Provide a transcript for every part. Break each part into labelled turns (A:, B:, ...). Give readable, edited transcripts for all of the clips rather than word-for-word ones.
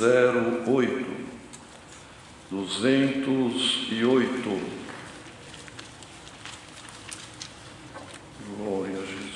A: 208. 208. Glória a Jesus.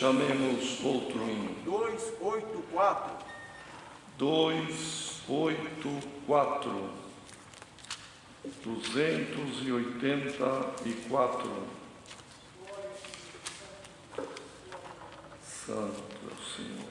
A: Chamemos outro hino.
B: 284.
A: 284. 284. Santo é o Senhor.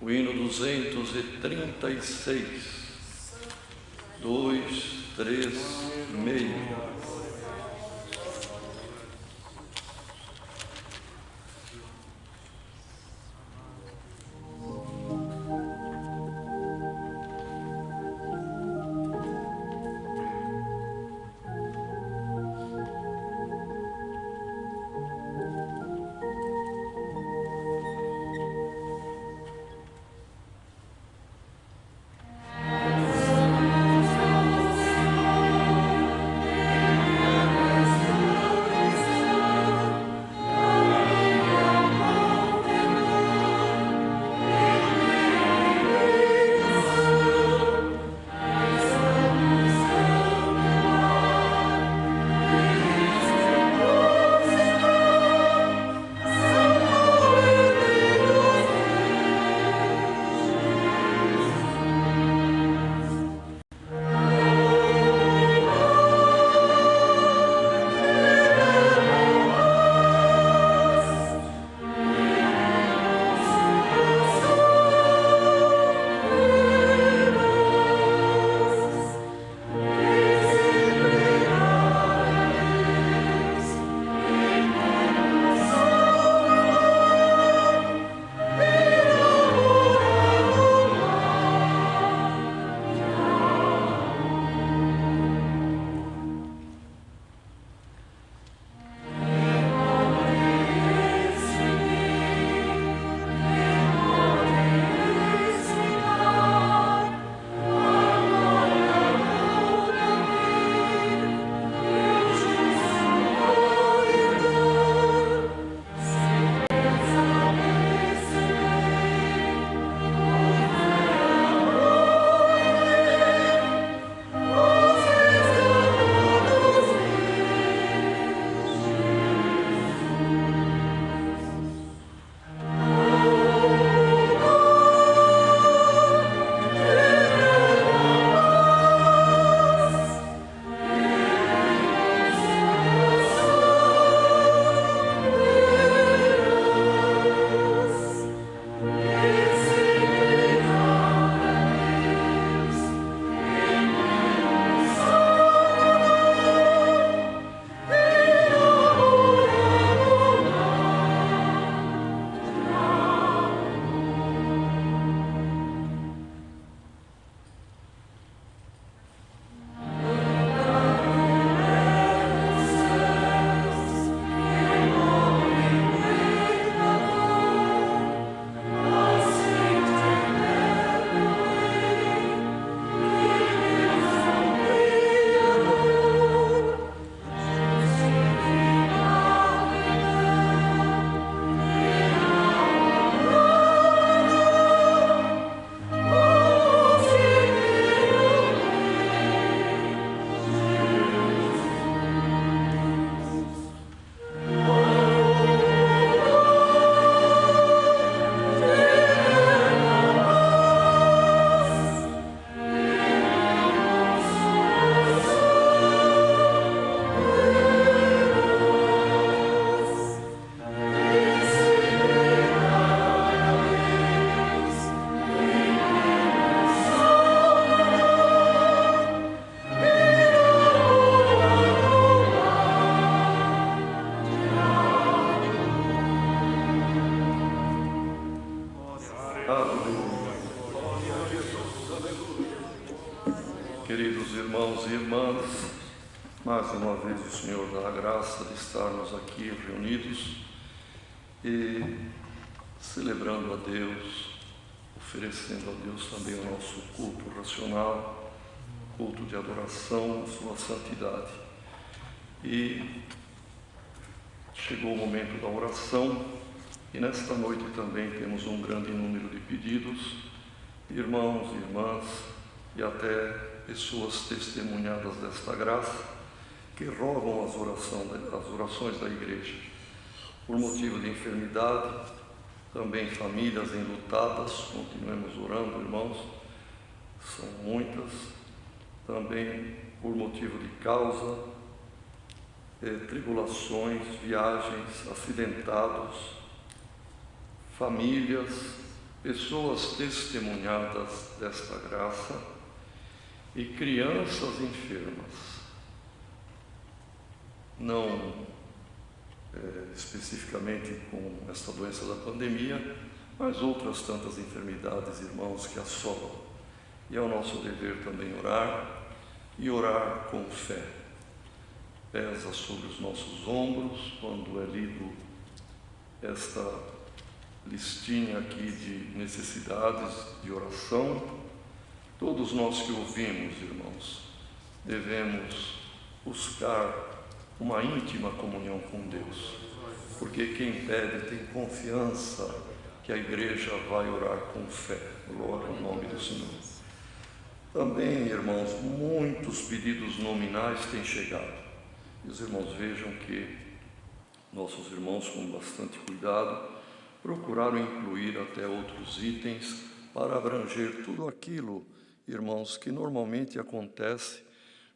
A: o hino 236, 2, 3, meio. Queridos irmãos e irmãs, mais uma vez o Senhor dá a graça de estarmos aqui reunidos e celebrando a Deus, oferecendo a Deus também o nosso culto racional, culto de adoração à sua santidade. E chegou o momento da oração e nesta noite também temos um grande número de pedidos, irmãos e irmãs e até pessoas testemunhadas desta graça que rogam as orações da igreja por motivo de enfermidade, também famílias enlutadas. Continuemos orando, irmãos, são muitas, também por motivo de causa, tribulações, viagens, acidentados, famílias pessoas testemunhadas desta graça e crianças enfermas, não especificamente com esta doença da pandemia, mas outras tantas enfermidades, irmãos, que assolam. E é o nosso dever também orar, e orar com fé. Pesa sobre os nossos ombros quando é lido esta listinha aqui de necessidades de oração. Todos nós que ouvimos, irmãos, devemos buscar uma íntima comunhão com Deus, porque quem pede tem confiança que a igreja vai orar com fé. Glória ao nome do Senhor. Também, irmãos, muitos pedidos nominais têm chegado. E os irmãos vejam que nossos irmãos, com bastante cuidado, procuraram incluir até outros itens para abranger tudo aquilo, irmãos, que normalmente acontece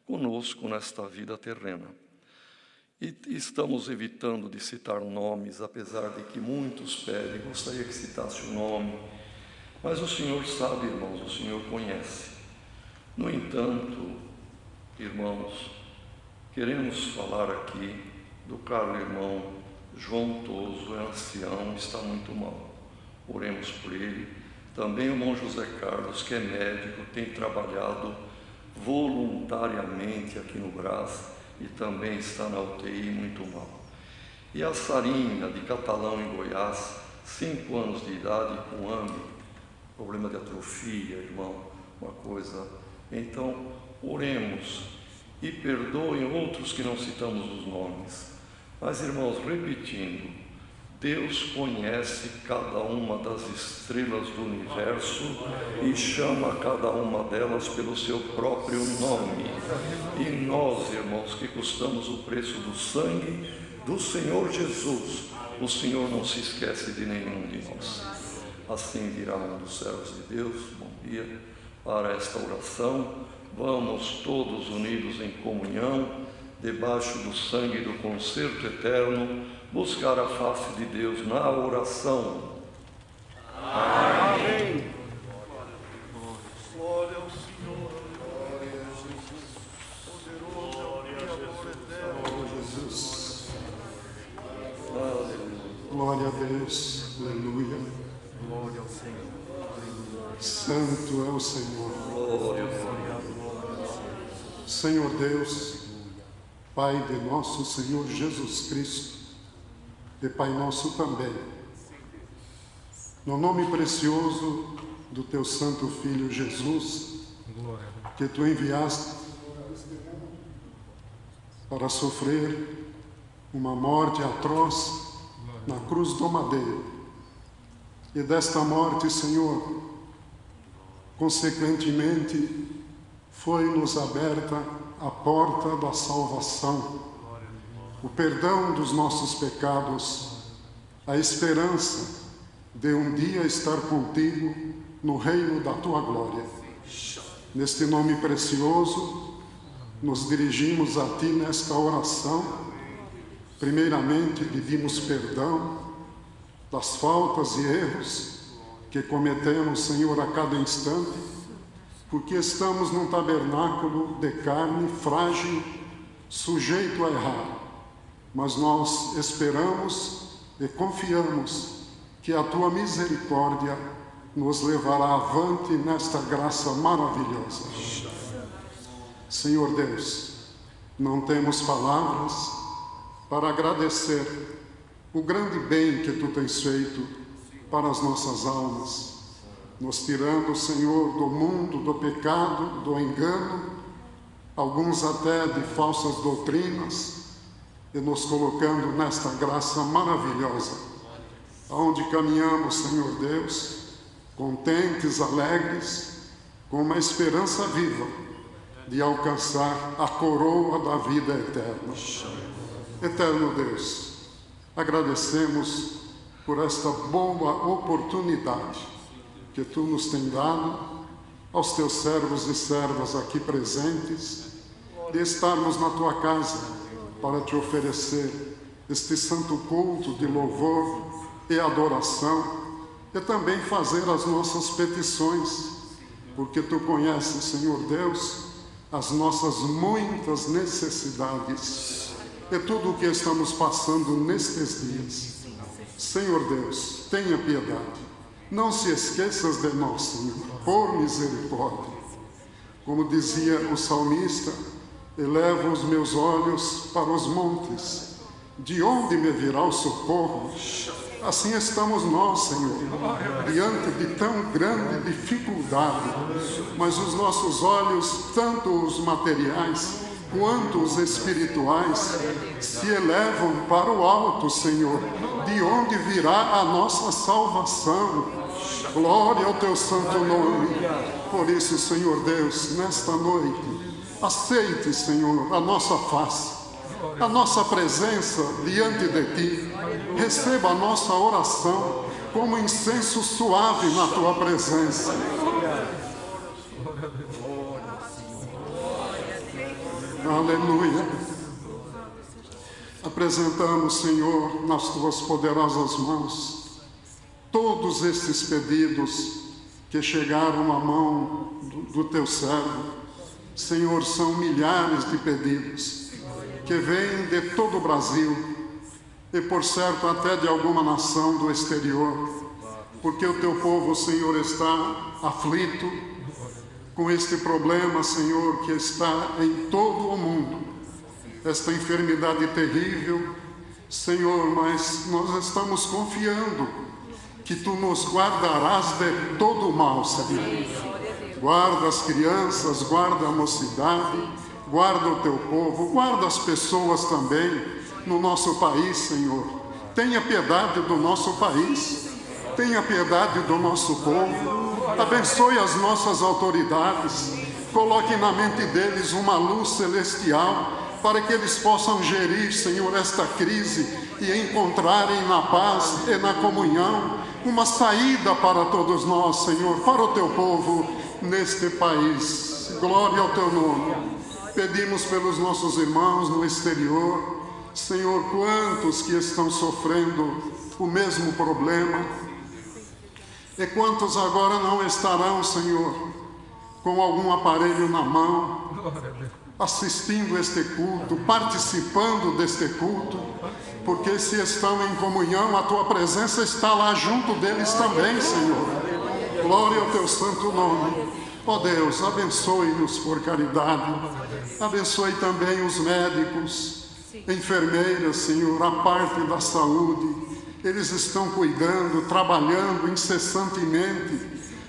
A: conosco nesta vida terrena. E estamos evitando de citar nomes, apesar de que muitos pedem, gostaria que citasse o nome, mas o Senhor sabe, irmãos, o Senhor conhece. No entanto, irmãos, queremos falar aqui do caro irmão João Toso, é ancião, está muito mal. Oremos por ele. Também o irmão José Carlos, que é médico, tem trabalhado voluntariamente aqui no Brás, e também está na UTI muito mal. E a Sarinha, de Catalão, em Goiás, 5 anos de idade, com AME, problema de atrofia, irmão, uma coisa. Então, oremos e perdoem outros que não citamos os nomes. Mas, irmãos, repetindo, Deus conhece cada uma das estrelas do universo e chama cada uma delas pelo seu próprio nome. E nós, irmãos, que custamos o preço do sangue do Senhor Jesus, o Senhor não se esquece de nenhum de nós. Assim virá um dos servos de Deus, bom dia, para esta oração. Vamos todos unidos em comunhão, debaixo do sangue do concerto eterno, buscar a face de Deus na oração.
B: Amém. Glória ao Senhor. Glória a Jesus. Poderoso é o Criador eterno.
C: Glória a Jesus.
A: Aleluia.
C: Glória a Deus. Aleluia.
B: Glória ao Senhor.
C: Santo é o Senhor.
A: Glória ao Senhor.
C: Senhor Deus, Pai de nosso Senhor Jesus Cristo, e Pai nosso também, no nome precioso do Teu Santo Filho Jesus, que Tu enviaste para sofrer uma morte atroz na cruz do madeiro, e desta morte, Senhor, consequentemente, foi-nos aberta a porta da salvação, o perdão dos nossos pecados, a esperança de um dia estar contigo no reino da Tua glória. Neste nome precioso, nos dirigimos a Ti nesta oração. Primeiramente, pedimos perdão das faltas e erros que cometemos, Senhor, a cada instante, porque estamos num tabernáculo de carne frágil, sujeito a errar. Mas nós esperamos e confiamos que a Tua misericórdia nos levará avante nesta graça maravilhosa. Senhor Deus, não temos palavras para agradecer o grande bem que Tu tens feito para as nossas almas, nos tirando, Senhor, do mundo, do pecado, do engano, alguns até de falsas doutrinas, e nos colocando nesta graça maravilhosa, aonde caminhamos, Senhor Deus, contentes, alegres, com uma esperança viva de alcançar a coroa da vida eterna. Eterno Deus, agradecemos por esta boa oportunidade que Tu nos tem dado, aos Teus servos e servas aqui presentes, de estarmos na Tua casa para Te oferecer este santo culto de louvor e adoração, e também fazer as nossas petições, porque Tu conheces, Senhor Deus, as nossas muitas necessidades e tudo o que estamos passando nestes dias. Senhor Deus, tenha piedade. Não se esqueças de nós, Senhor, por misericórdia. Como dizia o salmista, elevo os meus olhos para os montes, de onde me virá o socorro? Assim estamos nós, Senhor, diante de tão grande dificuldade, mas os nossos olhos, tanto os materiais quanto os espirituais, se elevam para o alto, Senhor, de onde virá a nossa salvação. Glória ao Teu santo nome. Por isso, Senhor Deus, nesta noite, aceite, Senhor, a nossa face, a nossa presença diante de Ti. Receba a nossa oração como incenso suave na Tua presença. Aleluia. Apresentamos, Senhor, nas Tuas poderosas mãos todos estes pedidos que chegaram à mão do Teu servo. Senhor, são milhares de pedidos que vêm de todo o Brasil e, por certo, até de alguma nação do exterior, porque o Teu povo, Senhor, está aflito com este problema, Senhor, que está em todo o mundo, esta enfermidade terrível, Senhor, mas nós estamos confiando que Tu nos guardarás de todo o mal, Senhor. Guarda as crianças, guarda a mocidade, guarda o Teu povo, guarda as pessoas também no nosso país, Senhor. Tenha piedade do nosso país, tenha piedade do nosso povo. Abençoe as nossas autoridades, coloque na mente deles uma luz celestial para que eles possam gerir, Senhor, esta crise e encontrarem na paz e na comunhão uma saída para todos nós, Senhor, para o Teu povo neste país. Glória ao Teu nome. Pedimos pelos nossos irmãos no exterior, Senhor, quantos que estão sofrendo o mesmo problema, e quantos agora não estarão, Senhor, com algum aparelho na mão, assistindo este culto, participando deste culto, porque se estão em comunhão, a Tua presença está lá junto deles também, Senhor. Glória ao Teu santo nome. Ó Deus, abençoe-nos por caridade, abençoe também os médicos, enfermeiras, Senhor, a parte da saúde. Eles estão cuidando, trabalhando incessantemente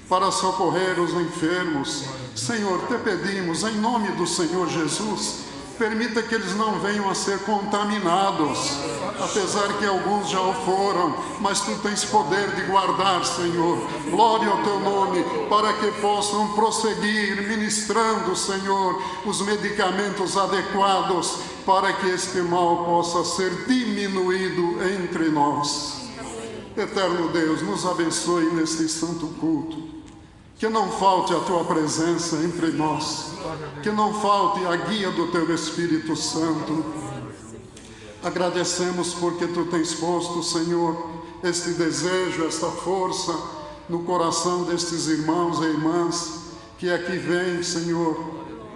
C: para socorrer os enfermos. Senhor, Te pedimos, em nome do Senhor Jesus, permita que eles não venham a ser contaminados, apesar que alguns já o foram, mas Tu tens poder de guardar, Senhor. Glória ao Teu nome, para que possam prosseguir ministrando, Senhor, os medicamentos adequados, para que este mal possa ser diminuído entre nós. Eterno Deus, nos abençoe neste santo culto. Que não falte a Tua presença entre nós, que não falte a guia do Teu Espírito Santo. Agradecemos porque Tu tens posto, Senhor, este desejo, esta força no coração destes irmãos e irmãs que aqui vêm, Senhor,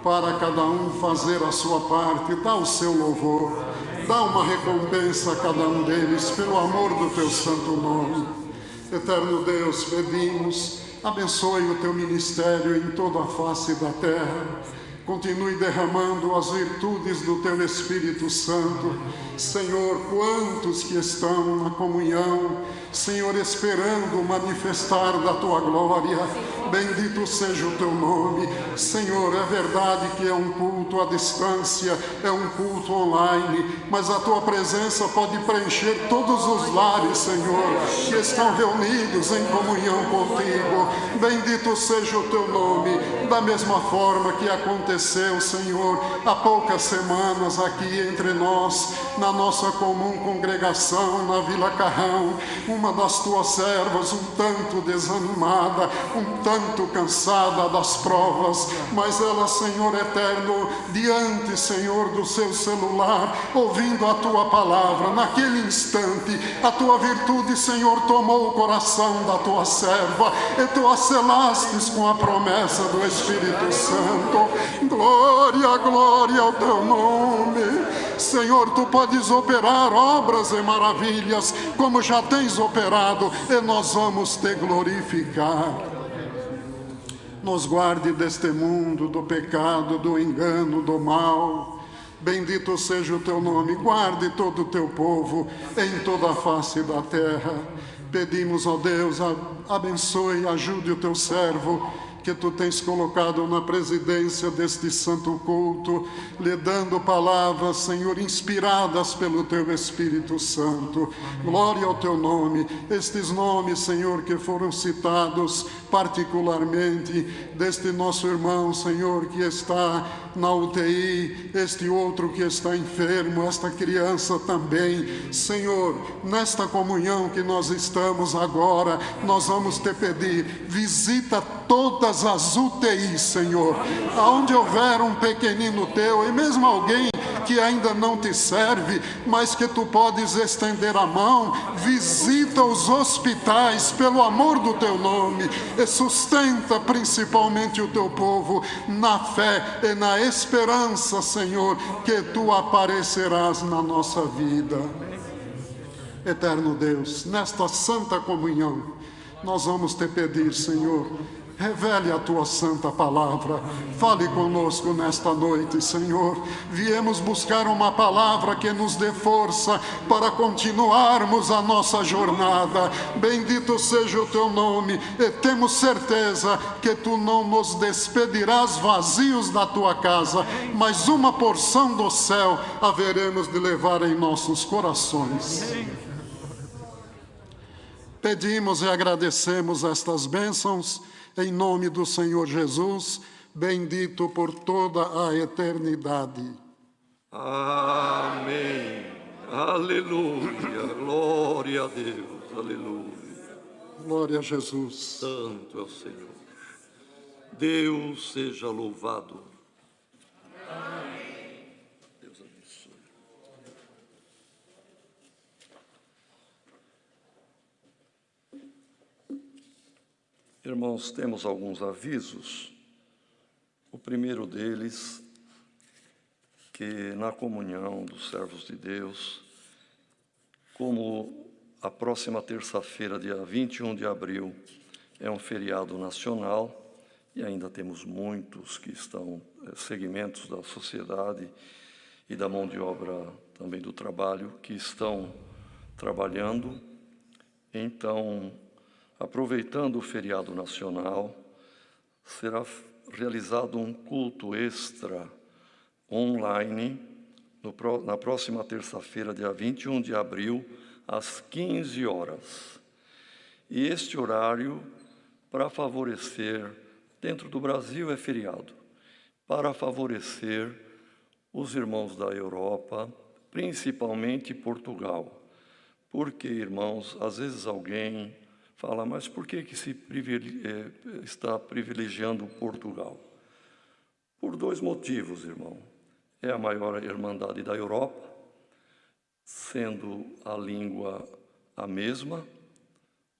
C: para cada um fazer a sua parte. Dá o seu louvor, dá uma recompensa a cada um deles pelo amor do Teu santo nome. Eterno Deus, pedimos, abençoe o Teu ministério em toda a face da terra. Continue derramando as virtudes do Teu Espírito Santo. Senhor, quantos que estão na comunhão, Senhor, esperando manifestar da Tua glória, bendito seja o Teu nome. Senhor, é verdade que é um culto à distância, é um culto online, mas a Tua presença pode preencher todos os lares, Senhor, que estão reunidos em comunhão contigo. Bendito seja o Teu nome, da mesma forma que aconteceu, Senhor, há poucas semanas aqui entre nós, na nossa comum congregação, na Vila Carrão, uma uma das tuas servas um tanto desanimada, um tanto cansada das provas, mas ela, Senhor eterno, diante, Senhor, do seu celular, ouvindo a tua palavra, naquele instante, a tua virtude, Senhor, tomou o coração da tua serva, e tu a selastes com a promessa do Espírito Santo. Glória, glória ao teu nome. Senhor, tu podes operar obras e maravilhas, como já tens operado, e nós vamos te glorificar. Nos guarde deste mundo, do pecado, do engano, do mal. Bendito seja o teu nome. Guarde todo o teu povo em toda a face da terra. Pedimos, ó Deus, abençoe e ajude o teu servo, que tu tens colocado na presidência deste santo culto, lhe dando palavras, Senhor, inspiradas pelo teu Espírito Santo. Glória ao teu nome. Estes nomes, Senhor, que foram citados particularmente deste nosso irmão, Senhor, que está na UTI, este outro que está enfermo, esta criança também. Senhor, nesta comunhão que nós estamos agora, nós vamos te pedir, visita todas as UTIs, Senhor, aonde houver um pequenino teu, e mesmo alguém que ainda não te serve, mas que tu podes estender a mão, visita os hospitais pelo amor do teu nome, e sustenta principalmente o teu povo na fé e na esperança, Senhor, que tu aparecerás na nossa vida. Eterno Deus, nesta santa comunhão, nós vamos te pedir, Senhor, revele a tua santa palavra. Fale conosco nesta noite, Senhor. Viemos buscar uma palavra que nos dê força para continuarmos a nossa jornada. Bendito seja o teu nome, e temos certeza que tu não nos despedirás vazios da tua casa, mas uma porção do céu haveremos de levar em nossos corações. Pedimos e agradecemos estas bênçãos em nome do Senhor Jesus, bendito por toda a eternidade.
A: Amém. Aleluia. Glória a Deus. Aleluia.
C: Glória a Jesus.
A: Santo é o Senhor. Deus seja louvado. Amém. Deus abençoe. Irmãos, temos alguns avisos. O primeiro deles, que na comunhão dos servos de Deus, como a próxima terça-feira, dia 21 de abril, é um feriado nacional, e ainda temos muitos que estão, segmentos da sociedade e da mão de obra também do trabalho, que estão trabalhando. Então, aproveitando o feriado nacional, será realizado um culto extra online na próxima terça-feira, dia 21 de abril, às 15 horas. E este horário, para favorecer, dentro do Brasil é feriado, para favorecer os irmãos da Europa, principalmente Portugal. Porque, irmãos, às vezes alguém fala, mas por que está privilegiando Portugal? Por dois motivos, irmão. É a maior irmandade da Europa, sendo a língua a mesma,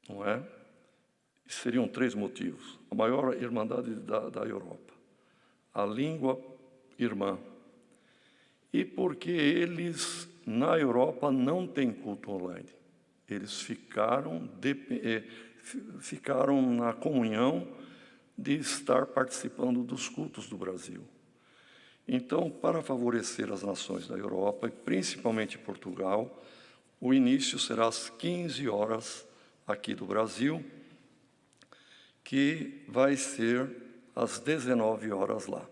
A: não é? Seriam três motivos. A maior irmandade da Europa, a língua irmã, e porque eles, na Europa, não têm culto online. Eles ficaram na comunhão de estar participando dos cultos do Brasil. Então, para favorecer as nações da Europa, e principalmente Portugal, o início será às 15 horas aqui do Brasil, que vai ser às 19 horas lá.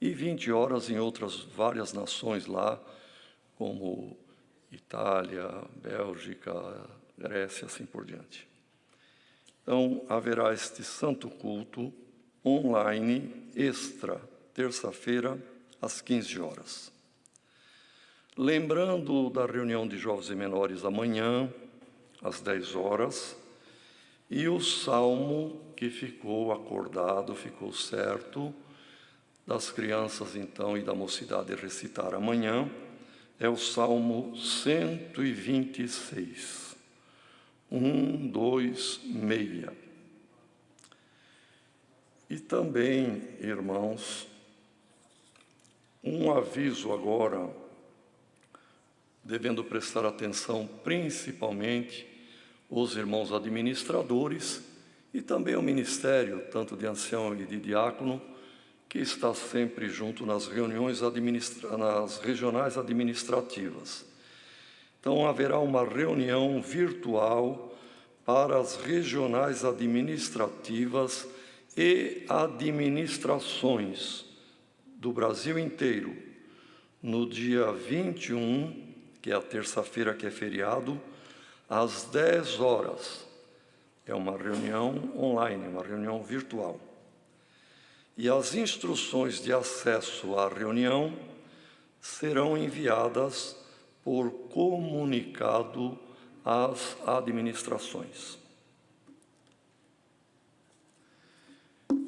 A: E 20 horas em outras várias nações lá, como Itália, Bélgica, Grécia, assim por diante. Então, haverá este santo culto online extra, terça-feira, às 15 horas. Lembrando da reunião de jovens e menores amanhã, às 10 horas, e o salmo que ficou acordado, ficou certo, das crianças então e da mocidade recitar amanhã, é o Salmo 126, 1, 2, 6. E também, irmãos, um aviso agora, devendo prestar atenção principalmente os irmãos administradores e também o ministério, tanto de ancião e de diácono, que está sempre junto nas reuniões nas regionais administrativas. Então, haverá uma reunião virtual para as regionais administrativas e administrações do Brasil inteiro, no dia 21, que é a terça-feira que é feriado, às 10 horas. É uma reunião online, uma reunião virtual. E as instruções de acesso à reunião serão enviadas por comunicado às administrações.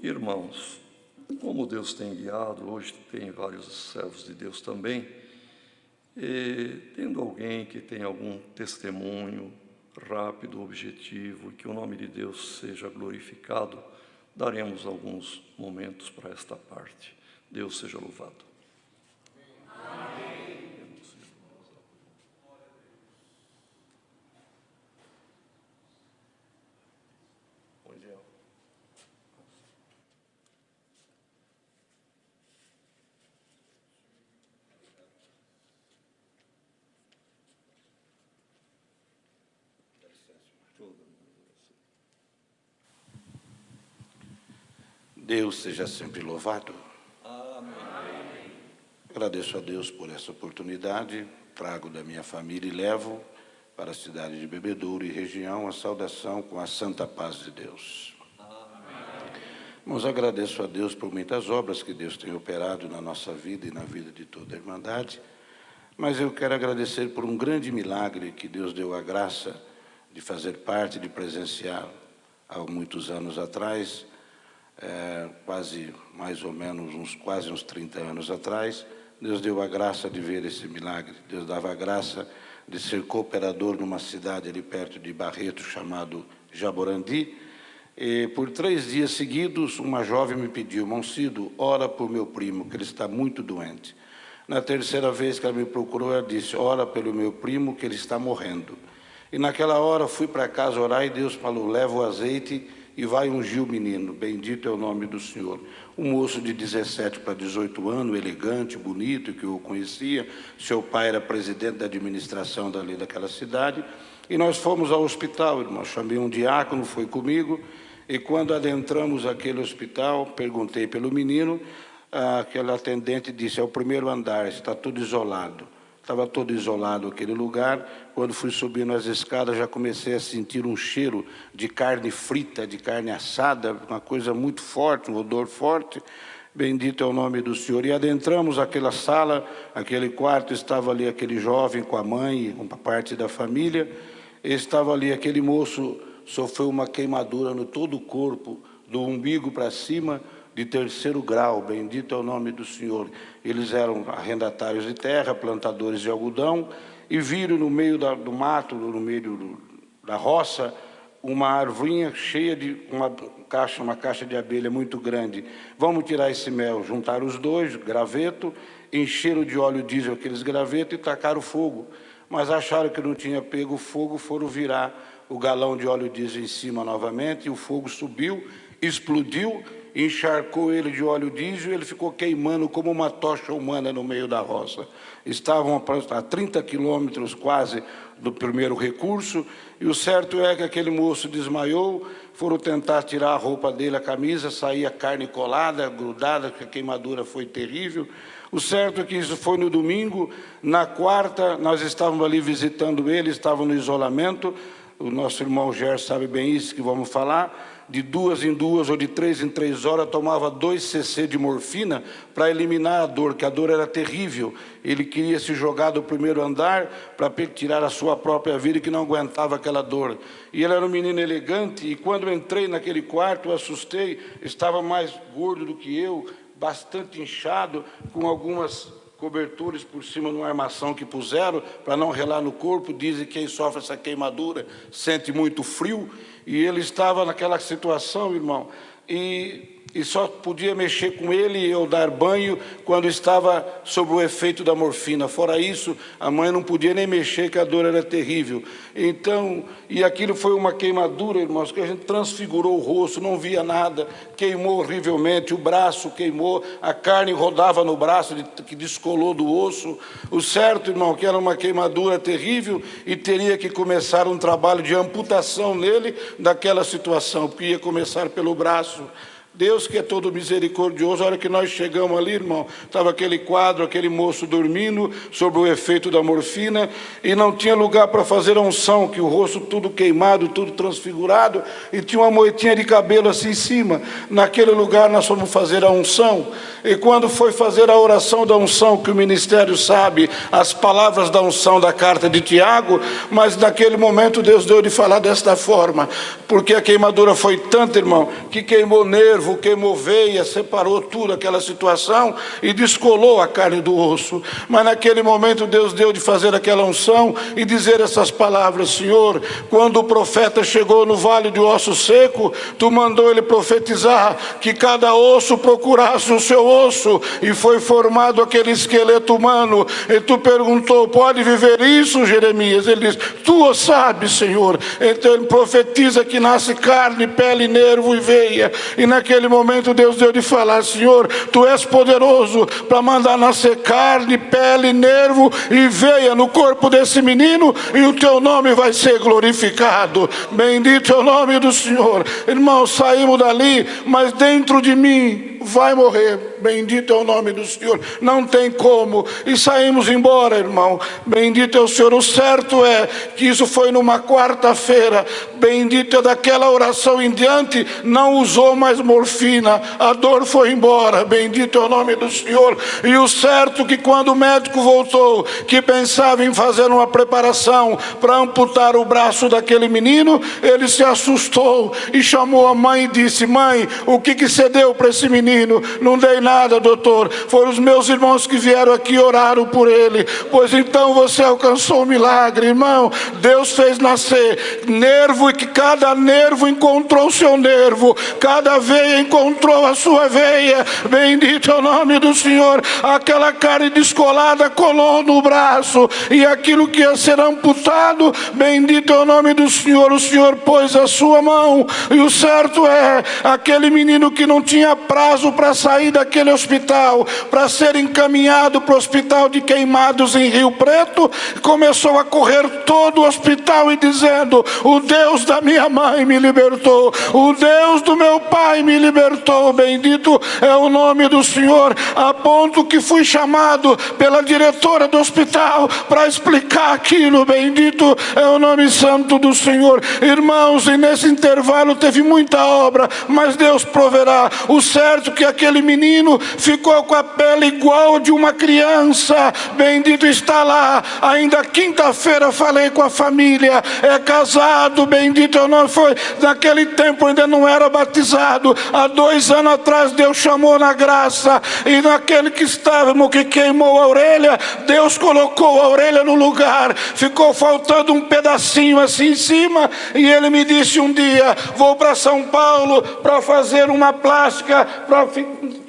A: Irmãos, como Deus tem guiado, hoje tem vários servos de Deus também, e tendo alguém que tem algum testemunho rápido, objetivo, e que o nome de Deus seja glorificado, daremos alguns momentos para esta parte. Deus seja louvado. Amém. Onde é?
D: Deus seja sempre louvado.
A: Amém.
D: Agradeço a Deus por essa oportunidade, trago da minha família e levo para a cidade de Bebedouro e região a saudação com a santa paz de Deus. Amém. Mas agradeço a Deus por muitas obras que Deus tem operado na nossa vida e na vida de toda a Irmandade, mas eu quero agradecer por um grande milagre que Deus deu a graça de fazer parte, de presenciar há muitos anos atrás, quase uns 30 anos atrás. Deus deu a graça de ver esse milagre. Deus dava a graça de ser cooperador numa cidade ali perto de Barreto, chamado Jaborandi. E por 3 dias seguidos, uma jovem me pediu: Monsido, ora por meu primo, que ele está muito doente. Na terceira vez que ela me procurou, ela disse: ora pelo meu primo, que ele está morrendo. E naquela hora fui para casa orar e Deus falou: leva o azeite e vai ungir o menino, bendito é o nome do Senhor. Um moço de 17 para 18 anos, elegante, bonito, que eu conhecia. Seu pai era presidente da administração dali daquela cidade. E nós fomos ao hospital, irmão. Chamei um diácono, foi comigo. E quando adentramos aquele hospital, perguntei pelo menino, aquele atendente disse: é o primeiro andar, está tudo isolado. Estava todo isolado aquele lugar. Quando fui subindo as escadas, já comecei a sentir um cheiro de carne frita, de carne assada, uma coisa muito forte, um odor forte. Bendito é o nome do Senhor. E adentramos aquela sala, aquele quarto, estava ali aquele jovem com a mãe, com parte da família. Estava ali aquele moço, sofreu uma queimadura no todo o corpo, do umbigo para cima, de 3º grau, bendito é o nome do Senhor. Eles eram arrendatários de terra, plantadores de algodão, e viram no meio do mato, no meio da roça, uma arvorinha cheia de uma caixa de abelha muito grande. Vamos tirar esse mel. Juntaram os dois, graveto, encheram de óleo diesel aqueles gravetos e tacaram fogo. Mas acharam que não tinha pego fogo, foram virar o galão de óleo diesel em cima novamente, e o fogo subiu, explodiu, encharcou ele de óleo diesel e ele ficou queimando como uma tocha humana no meio da roça. Estavam a 30 quilômetros quase do primeiro recurso, e o certo é que aquele moço desmaiou. Foram tentar tirar a roupa dele, a camisa, saía carne colada, grudada, que a queimadura foi terrível. O certo é que isso foi no domingo. Na quarta, nós estávamos ali visitando ele, estava no isolamento. O nosso irmão Gerson sabe bem isso que vamos falar. de 2 em 2 ou de 3 em 3 horas, tomava 2 cc de morfina para eliminar a dor, que a dor era terrível. Ele queria se jogar do primeiro andar para tirar a sua própria vida, que não aguentava aquela dor. E ele era um menino elegante, e quando eu entrei naquele quarto, eu assustei, estava mais gordo do que eu, bastante inchado, com algumas cobertores por cima de uma armação que puseram, para não relar no corpo. Dizem que quem sofre essa queimadura sente muito frio, e ele estava naquela situação, irmão, e só podia mexer com ele e eu dar banho quando estava sob o efeito da morfina. Fora isso, a mãe não podia nem mexer, que a dor era terrível. Então, e aquilo foi uma queimadura, irmãos, que a gente transfigurou o rosto, não via nada, queimou horrivelmente, o braço queimou, a carne rodava no braço, que descolou do osso. O certo, irmão, que era uma queimadura terrível e teria que começar um trabalho de amputação nele daquela situação, porque ia começar pelo braço. Deus, que é todo misericordioso, a hora que nós chegamos ali, irmão, estava aquele quadro, aquele moço dormindo, sob o efeito da morfina, e não tinha lugar para fazer a unção, que o rosto tudo queimado, tudo transfigurado, e tinha uma moitinha de cabelo assim em cima. Naquele lugar nós fomos fazer a unção, e quando foi fazer a oração da unção, que o ministério sabe as palavras da unção da carta de Tiago, mas naquele momento Deus deu de falar desta forma, porque a queimadura foi tanta, irmão, que queimou nervo, queimou veia, separou tudo aquela situação e descolou a carne do osso. Mas naquele momento Deus deu de fazer aquela unção e dizer essas palavras: Senhor, quando o profeta chegou no vale de osso seco, tu mandou ele profetizar que cada osso procurasse o seu osso, e foi formado aquele esqueleto humano. E tu perguntou: pode viver isso, Jeremias? Ele diz: tu o sabes, Senhor. Então ele profetiza que nasce carne, pele, nervo e veia. E naquele momento Deus deu de falar: Senhor, tu és poderoso para mandar nascer carne, pele, nervo e veia no corpo desse menino, e o teu nome vai ser glorificado. Bendito é o nome do Senhor. Irmãos, saímos dali, mas dentro de mim vai morrer. Bendito é o nome do Senhor. Não tem como. E saímos embora, irmão. Bendito é o Senhor. O certo é que isso foi numa quarta-feira. Bendito é daquela oração em diante, não usou mais morfina. A dor foi embora. Bendito é o nome do Senhor. E o certo é que quando o médico voltou, que pensava em fazer uma preparação para amputar o braço daquele menino, ele se assustou e chamou a mãe e disse: mãe, o que você deu para esse menino? Não dei nada, doutor. Foram os meus irmãos que vieram aqui e oraram por ele. Pois então você alcançou o milagre, irmão. Deus fez nascer nervo, e que cada nervo encontrou o seu nervo, cada veia encontrou a sua veia. Bendito é o nome do Senhor. Aquela carne descolada colou no braço, e aquilo que ia ser amputado, bendito é o nome do Senhor. O Senhor pôs a sua mão, e o certo é, aquele menino que não tinha prazo para sair daquele hospital, para ser encaminhado para o hospital de Queimados em Rio Preto, começou a correr todo o hospital e dizendo: o Deus da minha mãe me libertou, o Deus do meu pai me libertou. Bendito é o nome do Senhor. A ponto que fui chamado pela diretora do hospital para explicar aquilo. Bendito é o nome santo do Senhor. Irmãos, e nesse intervalo teve muita obra, mas Deus proverá. O certo que aquele menino ficou com a pele igual de uma criança. Bendito está lá. Ainda quinta-feira falei com a família, é casado, bendito é o nome. Foi naquele tempo, ainda não era batizado. Há 2 anos atrás Deus chamou na graça, e naquele que estava, que queimou a orelha, Deus colocou a orelha no lugar. Ficou faltando um pedacinho assim em cima, e ele me disse um dia: vou para São Paulo para fazer uma plástica, para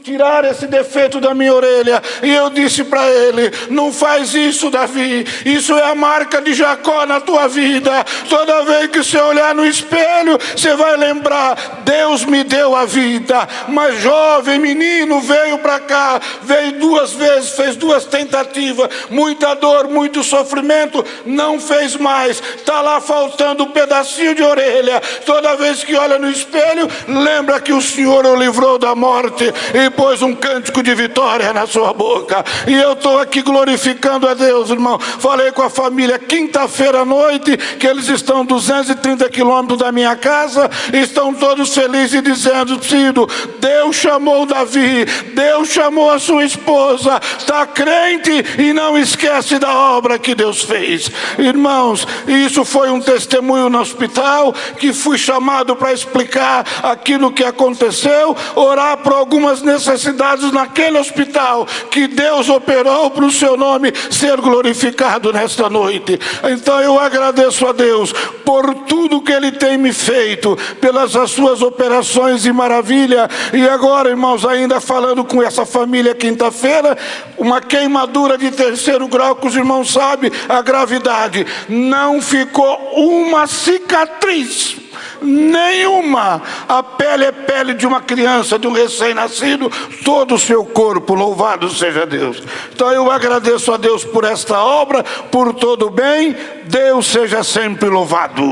D: tirar esse defeito da minha orelha. E eu disse para ele: não faz isso, Davi, isso é a marca de Jacó na tua vida. Toda vez que você olhar no espelho, você vai lembrar: Deus me deu a vida. Mas jovem menino veio para cá, veio 2 vezes, fez 2 tentativas, muita dor, muito sofrimento, não fez mais, está lá faltando um pedacinho de orelha. Toda vez que olha no espelho, lembra que o Senhor o livrou da morte, e pôs um cântico de vitória na sua boca. E eu estou aqui glorificando a Deus, irmão. Falei com a família quinta-feira à noite, que eles estão 230 quilômetros da minha casa, e estão todos felizes dizendo: Cido, Deus chamou Davi, Deus chamou a sua esposa, está crente e não esquece da obra que Deus fez. Irmãos, isso foi um testemunho no hospital, que fui chamado para explicar aquilo que aconteceu, orar por algumas necessidades naquele hospital, que Deus operou para o seu nome ser glorificado nesta noite. Então eu agradeço a Deus por tudo que Ele tem me feito, pelas as suas operações de maravilha. E agora, irmãos, ainda falando com essa família quinta-feira, uma queimadura de 3º grau, que os irmãos sabem a gravidade, não ficou uma cicatriz, nenhuma. A pele é pele de uma criança, de um recém-nascido, todo o seu corpo, louvado seja Deus. Então eu agradeço a Deus por esta obra, por todo o bem. Deus seja sempre louvado.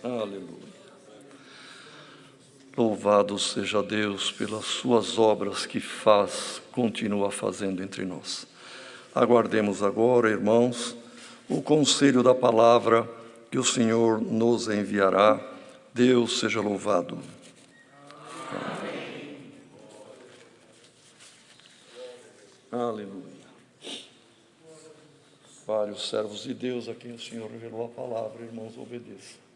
A: Aleluia. Louvado seja Deus pelas suas obras que faz, continua fazendo entre nós. Aguardemos agora, irmãos, o conselho da palavra que o Senhor nos enviará. Deus seja louvado. Amém. Aleluia. Vários servos de Deus a quem o Senhor revelou a palavra, irmãos, obedeçam.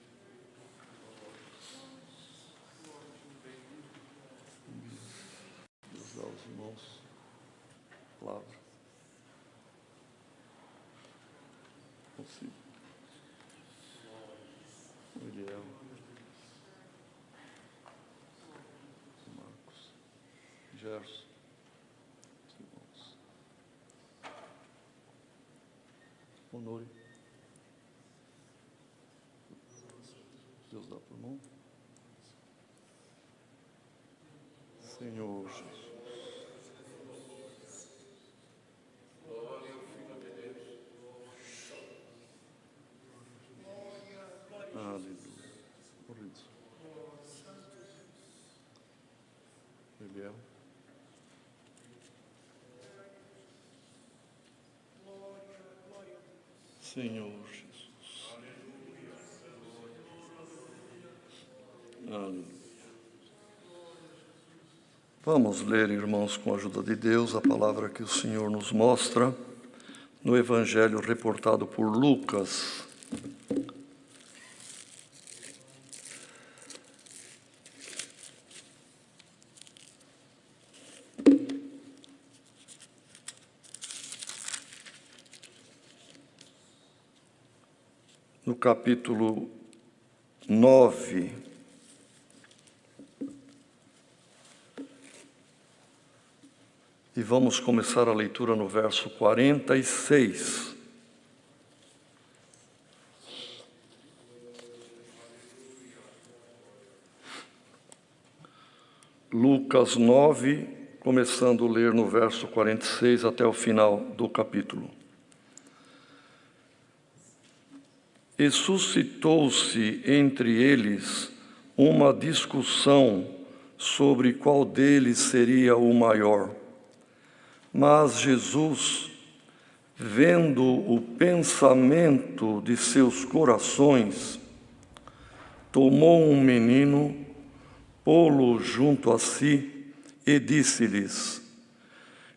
A: Honore. Deus dá por mão. Senhor Jesus. Glória ao Filho de Deus. Aleluia. Ele é. Senhor Jesus. Aleluia. Vamos ler, irmãos, com a ajuda de Deus, a palavra que o Senhor nos mostra no Evangelho reportado por Lucas. No capítulo 9, e vamos começar a leitura no verso 46. Lucas 9, começando a ler no verso 46 até o final do capítulo. E suscitou-se entre eles uma discussão sobre qual deles seria o maior. Mas Jesus, vendo o pensamento de seus corações, tomou um menino, pô-lo junto a si e disse-lhes: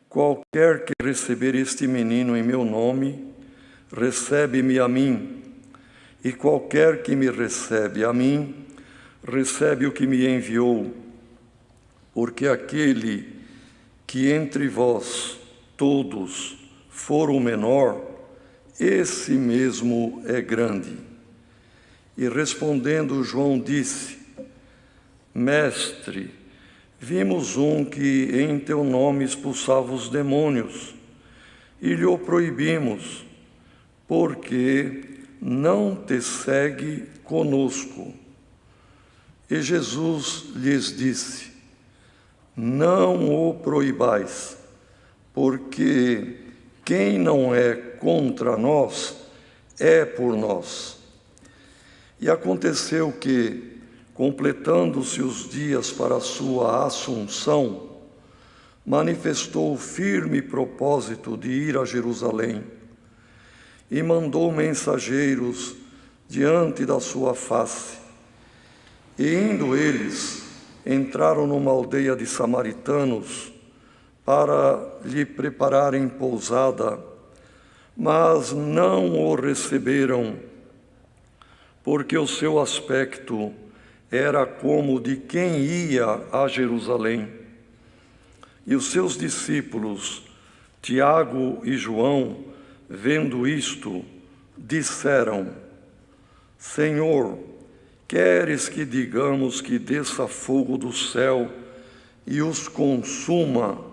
A: qualquer que receber este menino em meu nome, recebe-me a mim. E qualquer que me recebe a mim, recebe o que me enviou. Porque aquele que entre vós todos for o menor, esse mesmo é grande. E respondendo João disse: Mestre, vimos um que em teu nome expulsava os demônios, e lhe o proibimos, porque não te segue conosco. E Jesus lhes disse: não o proibais, porque quem não é contra nós, é por nós. E aconteceu que, completando-se os dias para a sua assunção, manifestou o firme propósito de ir a Jerusalém e mandou mensageiros diante da sua face. E indo eles, entraram numa aldeia de samaritanos para lhe prepararem pousada, mas não o receberam, porque o seu aspecto era como de quem ia a Jerusalém. E os seus discípulos, Tiago e João, vendo isto, disseram: Senhor, queres que digamos que desça fogo do céu e os consuma,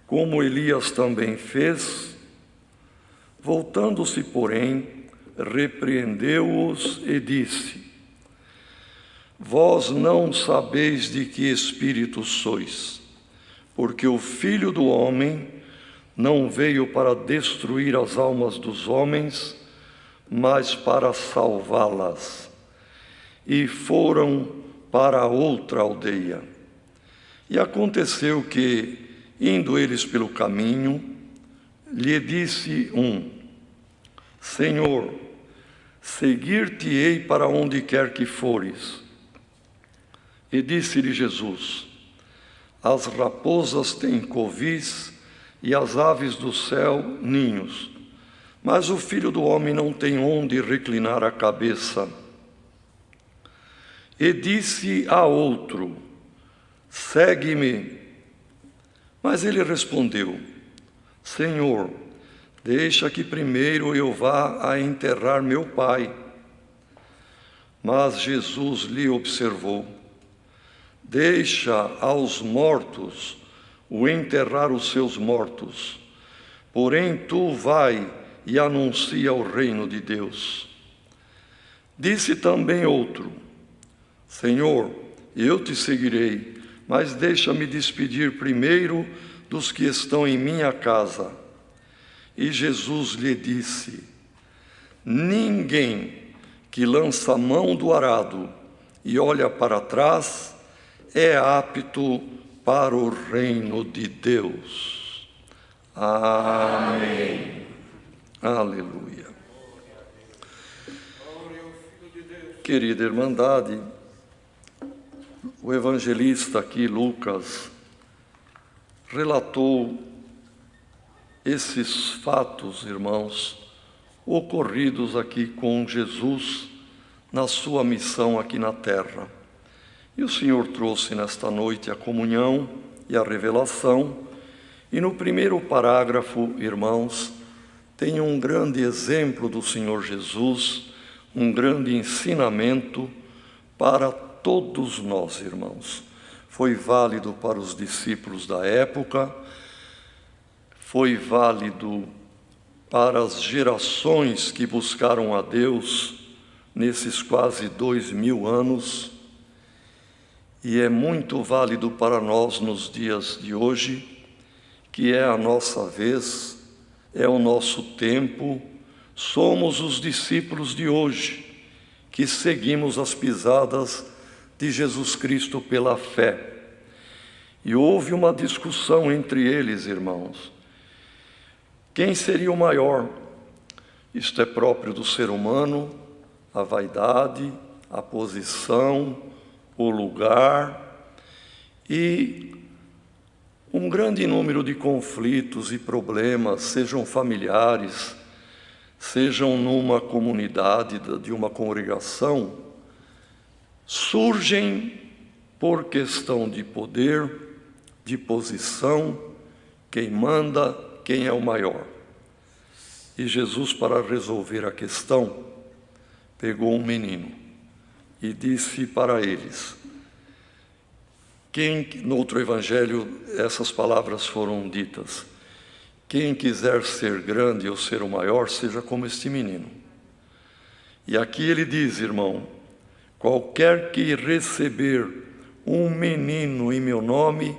A: como Elias também fez? Voltando-se, porém, repreendeu-os e disse: Vós não sabeis de que espírito sois, porque o Filho do Homem não veio para destruir as almas dos homens, mas para salvá-las. E foram para outra aldeia. E aconteceu que, indo eles pelo caminho, lhe disse um: Senhor, seguir-te-ei para onde quer que fores. E disse-lhe Jesus: As raposas têm covis e as aves do céu ninhos, mas o Filho do Homem não tem onde reclinar a cabeça. E disse a outro: Segue-me. Mas ele respondeu: Senhor, deixa que primeiro eu vá a enterrar meu pai. Mas Jesus lhe observou: Deixa aos mortos o enterrar os seus mortos, porém tu vai e anuncia o reino de Deus. Disse também outro: Senhor, eu te seguirei, mas deixa-me despedir primeiro dos que estão em minha casa. E Jesus lhe disse: Ninguém que lança a mão do arado e olha para trás é apto para o reino de Deus. Amém. Aleluia. Querida Irmandade, o evangelista aqui, Lucas, relatou esses fatos, irmãos, ocorridos aqui com Jesus na sua missão aqui na terra. E o Senhor trouxe nesta noite a comunhão e a revelação, e no primeiro parágrafo, irmãos, tem um grande exemplo do Senhor Jesus, um grande ensinamento para todos nós, irmãos. Foi válido para os discípulos da época, foi válido para as gerações que buscaram a Deus nesses quase 2000 anos, e é muito válido para nós nos dias de hoje, que é a nossa vez, é o nosso tempo, somos os discípulos de hoje, que seguimos as pisadas de Jesus Cristo pela fé. E houve uma discussão entre eles, irmãos. Quem seria o maior? Isto é próprio do ser humano, a vaidade, a posição, o lugar, e um grande número de conflitos e problemas, sejam familiares, sejam numa comunidade, de uma congregação, surgem por questão de poder, de posição, quem manda, quem é o maior. E Jesus, para resolver a questão, pegou um menino e disse para eles, no outro evangelho essas palavras foram ditas: quem quiser ser grande ou ser o maior, seja como este menino. E aqui ele diz, irmão, qualquer que receber um menino em meu nome,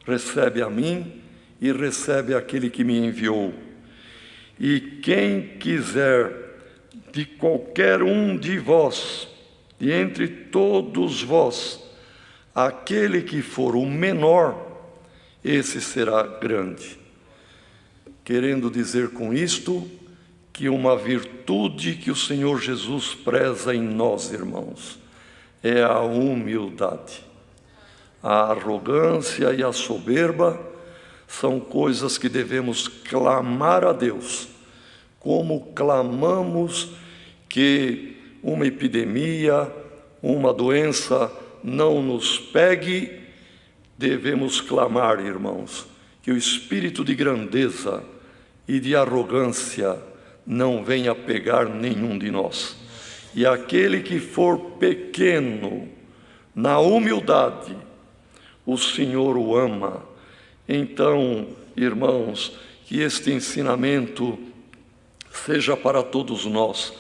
A: recebe a mim e recebe aquele que me enviou. E quem quiser de qualquer um de vós de entre todos vós, aquele que for o menor, esse será grande. Querendo dizer com isto que uma virtude que o Senhor Jesus preza em nós, irmãos, é a humildade. A arrogância e a soberba são coisas que devemos clamar a Deus, como clamamos que uma epidemia, uma doença não nos pegue. Devemos clamar, irmãos, que o espírito de grandeza e de arrogância não venha pegar nenhum de nós. E aquele que for pequeno na humildade, o Senhor o ama. Então, irmãos, que este ensinamento seja para todos nós.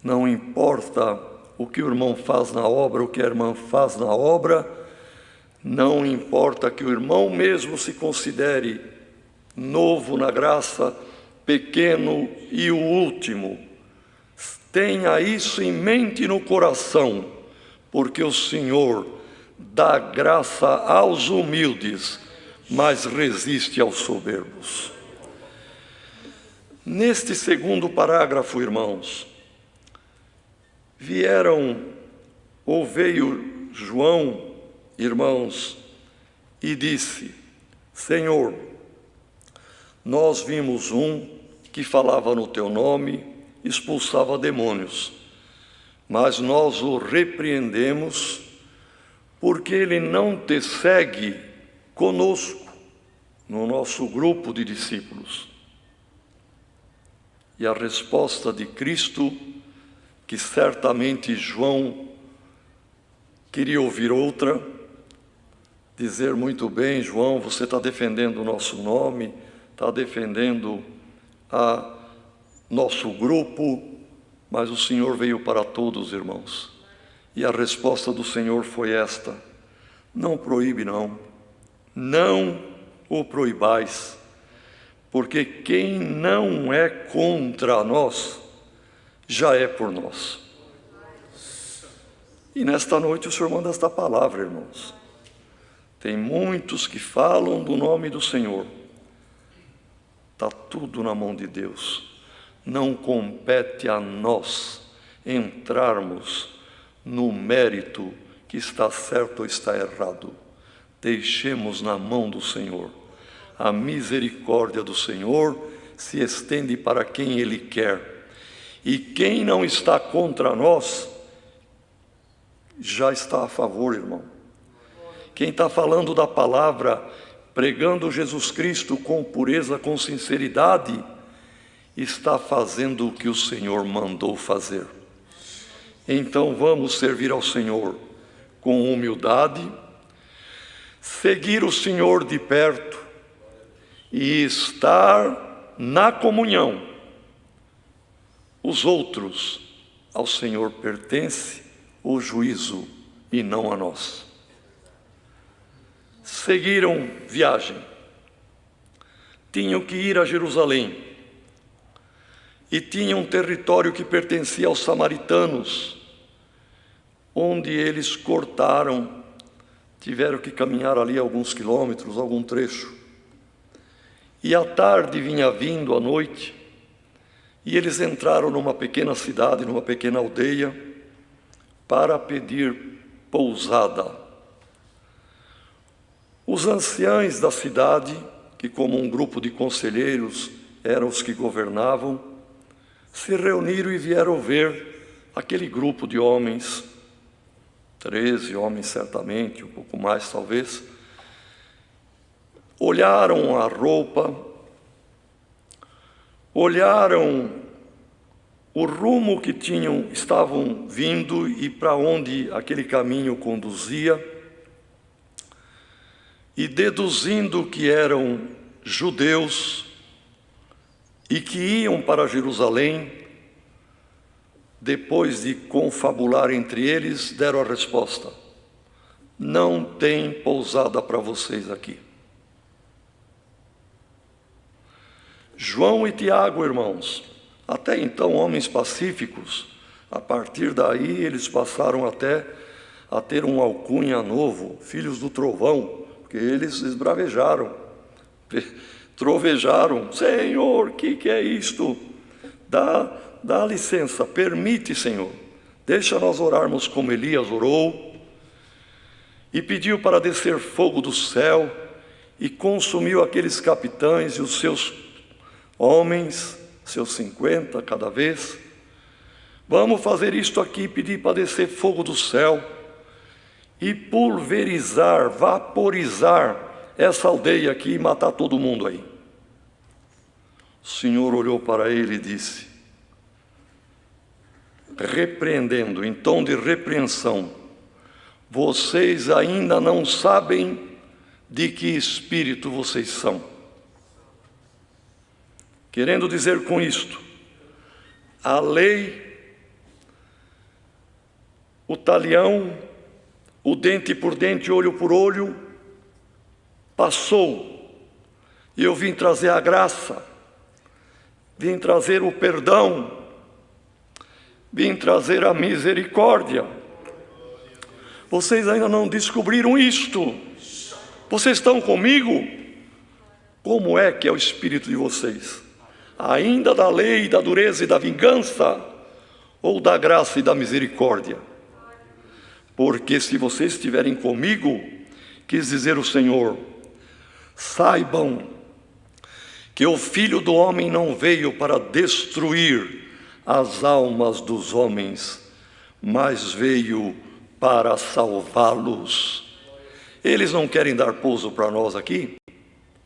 A: Não importa o que o irmão faz na obra, o que a irmã faz na obra, não importa que o irmão mesmo se considere novo na graça, pequeno e o último. Tenha isso em mente e no coração, porque o Senhor dá graça aos humildes, mas resiste aos soberbos. Neste segundo parágrafo, irmãos, veio João, irmãos, e disse: Senhor, nós vimos um que falava no teu nome, expulsava demônios, mas nós o repreendemos porque ele não te segue conosco, no nosso grupo de discípulos. E a resposta de Cristo, que certamente João queria ouvir outra, dizer: muito bem, João, você está defendendo o nosso nome, está defendendo nosso grupo, mas o Senhor veio para todos, irmãos. E a resposta do Senhor foi esta: não proíbe, não o proibais, porque quem não é contra nós, já é por nós. E nesta noite o Senhor manda esta palavra, irmãos. Tem muitos que falam do nome do Senhor. Está tudo na mão de Deus. Não compete a nós entrarmos no mérito que está certo ou está errado. Deixemos na mão do Senhor. A misericórdia do Senhor se estende para quem Ele quer. E quem não está contra nós, já está a favor, irmão. Quem está falando da palavra, pregando Jesus Cristo com pureza, com sinceridade, está fazendo o que o Senhor mandou fazer. Então vamos servir ao Senhor com humildade, seguir o Senhor de perto e estar na comunhão. Os outros, ao Senhor pertence o juízo e não a nós. Seguiram viagem. Tinham que ir a Jerusalém. E tinham um território que pertencia aos samaritanos, onde eles cortaram, tiveram que caminhar ali alguns quilômetros, algum trecho. E à tarde vinha vindo a noite, e eles entraram numa pequena cidade, numa pequena aldeia, para pedir pousada. Os anciãos da cidade, que como um grupo de conselheiros eram os que governavam, se reuniram e vieram ver aquele grupo de homens, 13 homens certamente, um pouco mais talvez. Olharam a roupa, olharam o rumo que estavam vindo e para onde aquele caminho conduzia, e deduzindo que eram judeus e que iam para Jerusalém, depois de confabular entre eles, deram a resposta: não tem pousada para vocês aqui. João e Tiago, irmãos, até então homens pacíficos, A partir daí, eles passaram até a ter um alcunha novo, filhos do trovão, porque eles esbravejaram, trovejaram. Senhor, que é isto? Dá licença, permite, Senhor. Deixa nós orarmos como Elias orou, e pediu para descer fogo do céu, e consumiu aqueles capitães e os seus homens, seus 50 cada vez. Vamos fazer isto aqui, pedir para descer fogo do céu, e pulverizar, vaporizar essa aldeia aqui e matar todo mundo aí. O Senhor olhou para ele e disse, repreendendo, em tom de repreensão, vocês ainda não sabem de que espírito vocês são. Querendo dizer com isto, a lei, o talião, o dente por dente, olho por olho, passou, e eu vim trazer a graça, vim trazer o perdão, vim trazer a misericórdia. Vocês ainda não descobriram isto? Vocês estão comigo? Como é que é o espírito de vocês? Ainda da lei, da dureza e da vingança? Ou da graça e da misericórdia? Porque se vocês estiverem comigo, quis dizer o Senhor, saibam que o Filho do Homem não veio para destruir as almas dos homens, mas veio para salvá-los. Eles não querem dar pouso para nós aqui,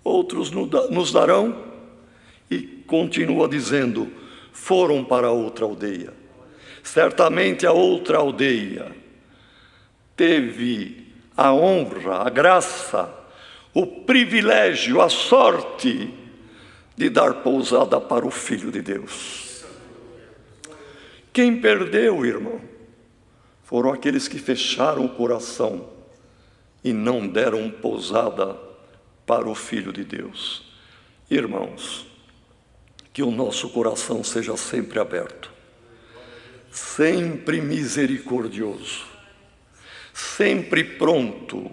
A: outros nos darão, e continua dizendo, foram para outra aldeia. Certamente a outra aldeia teve a honra, a graça, o privilégio, a sorte de dar pousada para o Filho de Deus. Quem perdeu, irmão, foram aqueles que fecharam o coração e não deram pousada para o Filho de Deus. Irmãos, que o nosso coração seja sempre aberto, sempre misericordioso, sempre pronto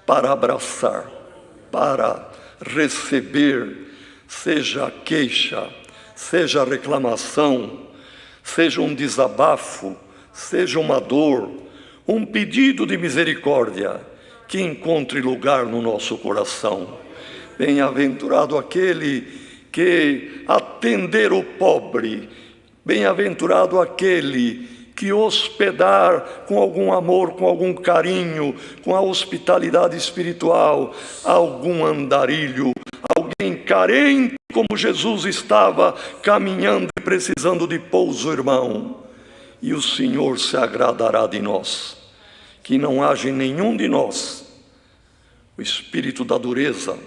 A: para abraçar, para receber, seja queixa, seja reclamação, seja um desabafo, seja uma dor, um pedido de misericórdia, que encontre lugar no nosso coração. Bem-aventurado aquele que atender o pobre, bem-aventurado aquele que hospedar com algum amor, com algum carinho, com a hospitalidade espiritual, algum andarilho, alguém carente como Jesus estava, caminhando e precisando de pouso, irmão. E o Senhor se agradará de nós, que não haja em nenhum de nós o espírito da dureza,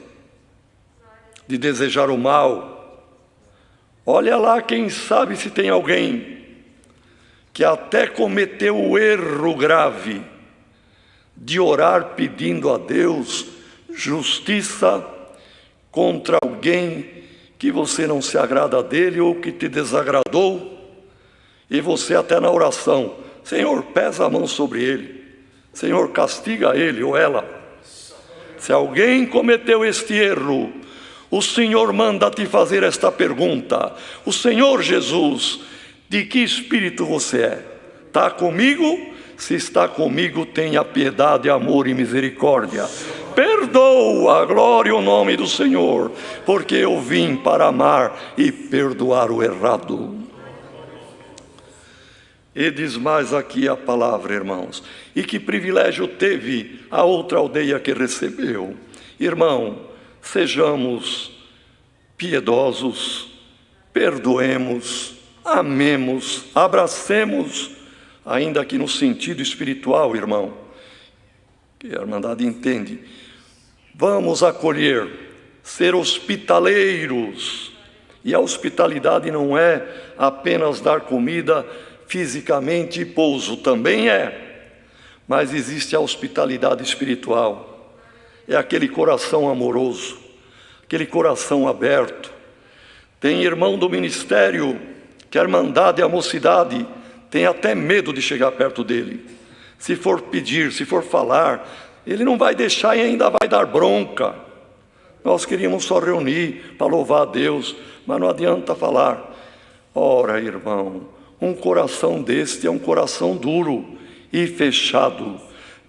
A: de desejar o mal. Olha lá, quem sabe se tem alguém que até cometeu o erro grave de orar pedindo a Deus justiça contra alguém que você não se agrada dele ou que te desagradou, e você até na oração, Senhor, pesa a mão sobre ele, Senhor, castiga ele ou ela. Se alguém cometeu este erro, o Senhor manda te fazer esta pergunta, o Senhor Jesus, de que espírito você é? Está comigo? Se está comigo, tenha piedade, amor e misericórdia. Perdoa, glória ao nome do Senhor, porque eu vim para amar e perdoar o errado. E diz mais aqui a palavra, irmãos. E que privilégio teve a outra aldeia que recebeu. Irmão, sejamos piedosos, perdoemos, amemos, abracemos, ainda que no sentido espiritual, irmão, que a Irmandade entende. Vamos acolher, ser hospitaleiros. E a hospitalidade não é apenas dar comida fisicamente e pouso, também é. Mas existe a hospitalidade espiritual. É aquele coração amoroso, aquele coração aberto. Tem irmão do ministério que a Irmandade e a mocidade tem até medo de chegar perto dele. Se for pedir, se for falar, ele não vai deixar e ainda vai dar bronca. Nós queríamos só reunir para louvar a Deus, mas não adianta falar. Ora, irmão, um coração deste é um coração duro e fechado.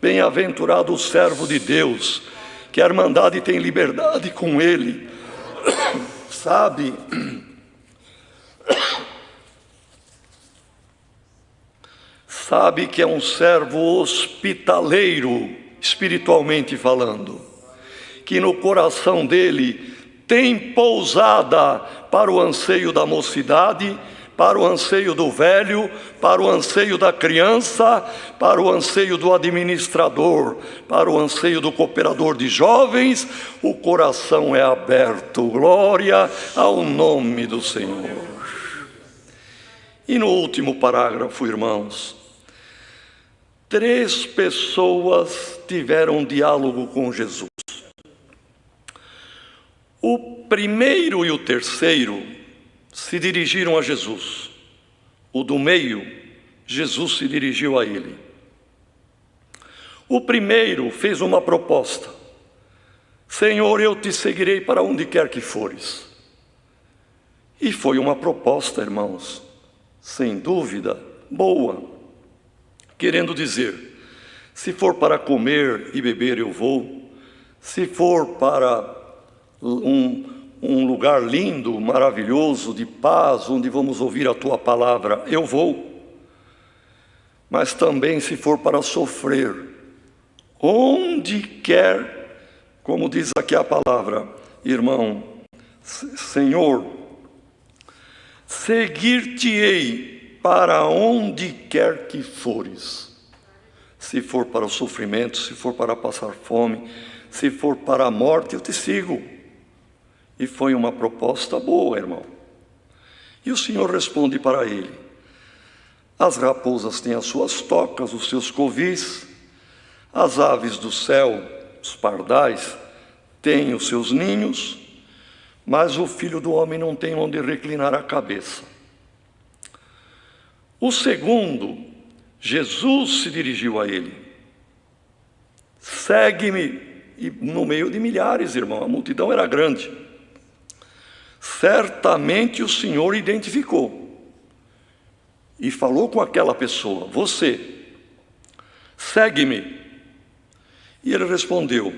A: Bem-aventurado o servo de Deus, que a irmandade tem liberdade com ele. Sabe que é um servo hospitaleiro, espiritualmente falando, que no coração dele tem pousada para o anseio da mocidade, para o anseio do velho, para o anseio da criança, para o anseio do administrador, para o anseio do cooperador de jovens. O coração é aberto, glória ao nome do Senhor. E no último parágrafo, irmãos, 3 pessoas tiveram um diálogo com Jesus. O primeiro e o terceiro se dirigiram a Jesus. O do meio, Jesus se dirigiu a ele. O primeiro fez uma proposta: Senhor, eu te seguirei para onde quer que fores. E foi uma proposta, irmãos, sem dúvida, boa. Querendo dizer, se for para comer e beber, eu vou. Se for para um lugar lindo, maravilhoso, de paz, onde vamos ouvir a tua palavra, eu vou. Mas também se for para sofrer, onde quer, como diz aqui a palavra, irmão, Senhor, seguir-te-ei para onde quer que fores. Se for para o sofrimento, se for para passar fome, se for para a morte, eu te sigo. E foi uma proposta boa, irmão. E o Senhor responde para ele: as raposas têm as suas tocas, os seus covis, as aves do céu, os pardais, têm os seus ninhos, mas o Filho do Homem não tem onde reclinar a cabeça. O segundo, Jesus se dirigiu a ele: segue-me. E no meio de milhares, irmão, a multidão era grande. Certamente o Senhor identificou e falou com aquela pessoa: você, segue-me. E ele respondeu: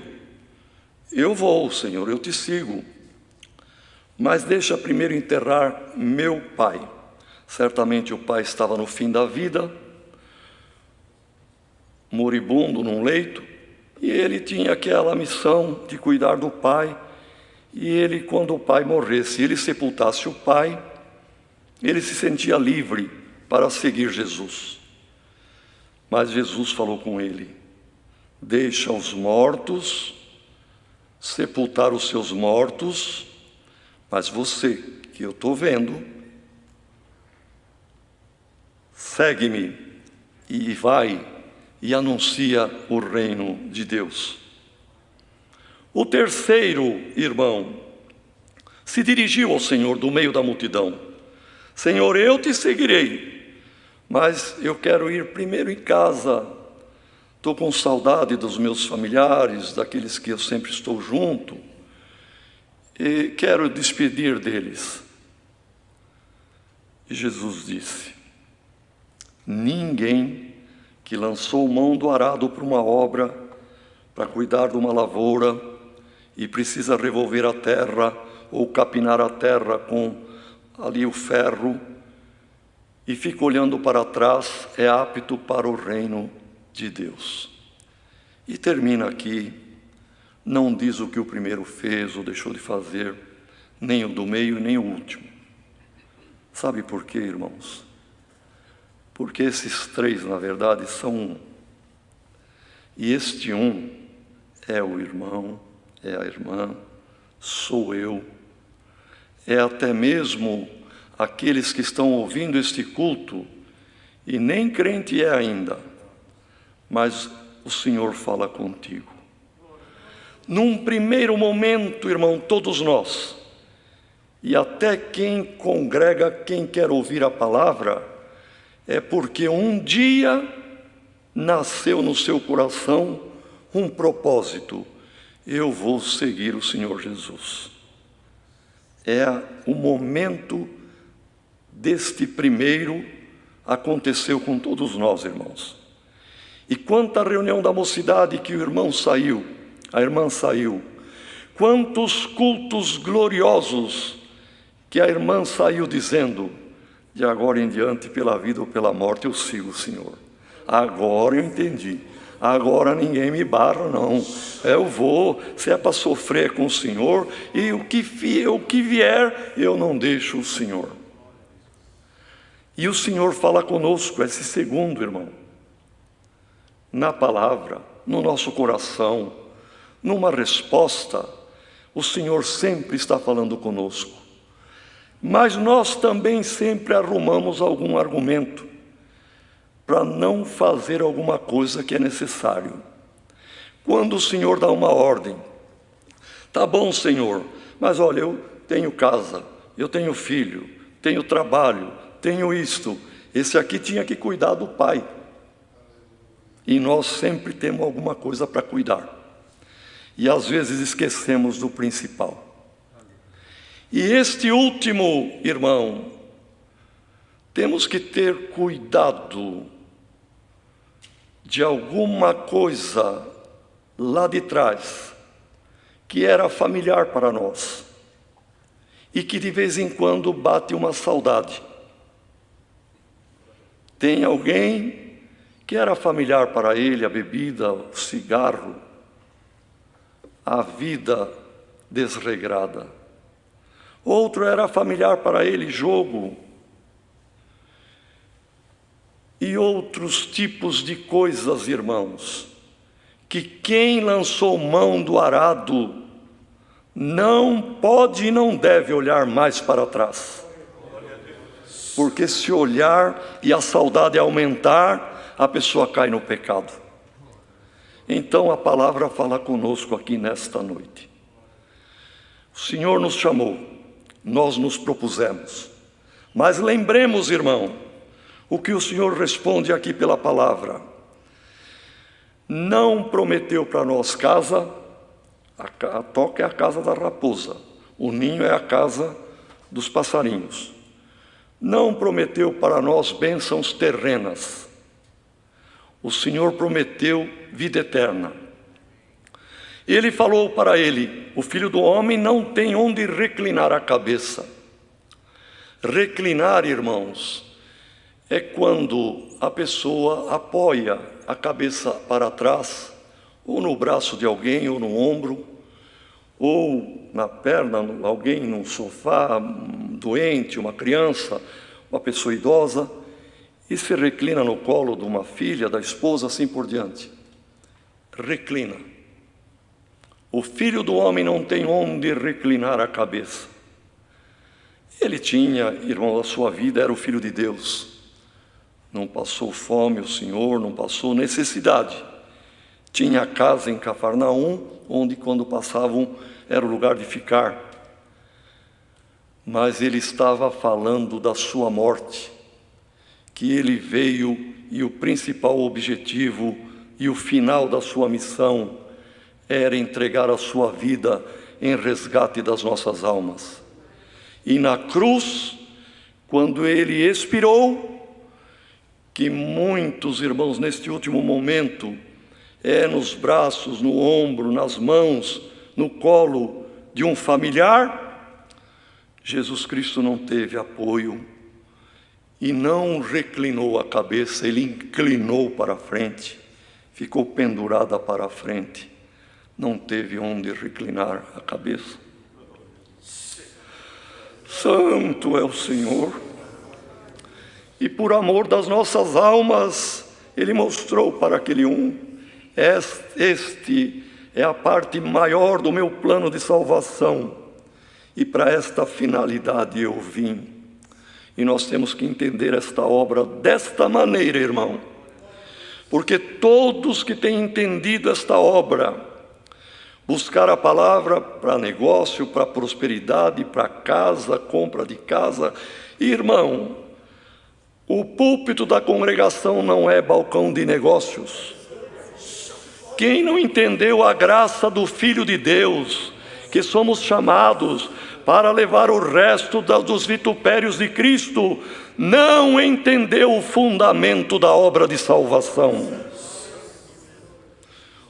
A: eu vou, Senhor, eu te sigo, mas deixa primeiro enterrar meu pai. Certamente o pai estava no fim da vida, moribundo num leito, e ele tinha aquela missão de cuidar do pai. E ele, quando o pai morresse, ele sepultasse o pai, ele se sentia livre para seguir Jesus. Mas Jesus falou com ele: deixa os mortos sepultar os seus mortos, mas você, que eu estou vendo, segue-me e vai e anuncia o reino de Deus. O terceiro irmão se dirigiu ao Senhor do meio da multidão: Senhor, eu te seguirei, mas eu quero ir primeiro em casa. Estou com saudade dos meus familiares, daqueles que eu sempre estou junto, e quero despedir deles. E Jesus disse: ninguém que lançou mão do arado para uma obra, para cuidar de uma lavoura, e precisa revolver a terra ou capinar a terra com ali o ferro, e fica olhando para trás, é apto para o reino de Deus. E termina aqui, não diz o que o primeiro fez ou deixou de fazer, nem o do meio, nem o último. Sabe por quê, irmãos? Porque esses três, na verdade, são um. E este um é o irmão, é a irmã, sou eu, é até mesmo aqueles que estão ouvindo este culto e nem crente é ainda, mas o Senhor fala contigo. Num primeiro momento, irmão, todos nós, e até quem congrega, quem quer ouvir a palavra, é porque um dia nasceu no seu coração um propósito: eu vou seguir o Senhor Jesus. É o momento deste primeiro, aconteceu com todos nós, irmãos. E quanta reunião da mocidade que o irmão saiu, a irmã saiu, quantos cultos gloriosos que a irmã saiu dizendo: de agora em diante, pela vida ou pela morte, eu sigo o Senhor. Agora eu entendi. Agora ninguém me barra, não. Eu vou, se é para sofrer com o Senhor, e o que vier, eu não deixo o Senhor. E o Senhor fala conosco, esse segundo, irmão, na palavra, no nosso coração, numa resposta. O Senhor sempre está falando conosco. Mas nós também sempre arrumamos algum argumento para não fazer alguma coisa que é necessário. Quando o Senhor dá uma ordem: tá bom, Senhor, mas olha, eu tenho casa, eu tenho filho, tenho trabalho, tenho isto, esse aqui tinha que cuidar do pai. E nós sempre temos alguma coisa para cuidar. E às vezes esquecemos do principal. E este último, irmão, temos que ter cuidado de alguma coisa lá de trás, que era familiar para nós, e que de vez em quando bate uma saudade. Tem alguém que era familiar para ele, a bebida, o cigarro, a vida desregrada. Outro era familiar para ele, jogo, e outros tipos de coisas, irmãos, que quem lançou mão do arado não pode e não deve olhar mais para trás. Porque se olhar e a saudade aumentar, a pessoa cai no pecado. Então a palavra fala conosco aqui nesta noite. O Senhor nos chamou, nós nos propusemos. Mas lembremos, irmão, o que o Senhor responde aqui pela palavra. Não prometeu para nós casa, a toca é a casa da raposa, o ninho é a casa dos passarinhos. Não prometeu para nós bênçãos terrenas. O Senhor prometeu vida eterna. Ele falou para ele: o Filho do Homem não tem onde reclinar a cabeça. Reclinar, irmãos, é quando a pessoa apoia a cabeça para trás, ou no braço de alguém, ou no ombro, ou na perna, alguém num sofá, doente, uma criança, uma pessoa idosa, e se reclina no colo de uma filha, da esposa, assim por diante. Reclina. O Filho do Homem não tem onde reclinar a cabeça. Ele tinha, irmão, a sua vida era o Filho de Deus. Não passou fome o Senhor, não passou necessidade. Tinha casa em Cafarnaum, onde quando passavam era o lugar de ficar. Mas ele estava falando da sua morte, que ele veio e o principal objetivo e o final da sua missão era entregar a sua vida em resgate das nossas almas. E na cruz, quando ele expirou, que muitos irmãos neste último momento, nos braços, no ombro, nas mãos, no colo de um familiar, Jesus Cristo não teve apoio e não reclinou a cabeça, ele inclinou para a frente, ficou pendurada para a frente, não teve onde reclinar a cabeça. Santo é o Senhor. E por amor das nossas almas, ele mostrou para aquele este é a parte maior do meu plano de salvação, e para esta finalidade eu vim. E nós temos que entender esta obra desta maneira, irmão, porque todos que têm entendido esta obra, buscar a palavra para negócio, para prosperidade, para casa, compra de casa, irmão, O púlpito da congregação não é balcão de negócios. Quem não entendeu a graça do Filho de Deus, que somos chamados para levar o resto dos vitupérios de Cristo, não entendeu o fundamento da obra de salvação.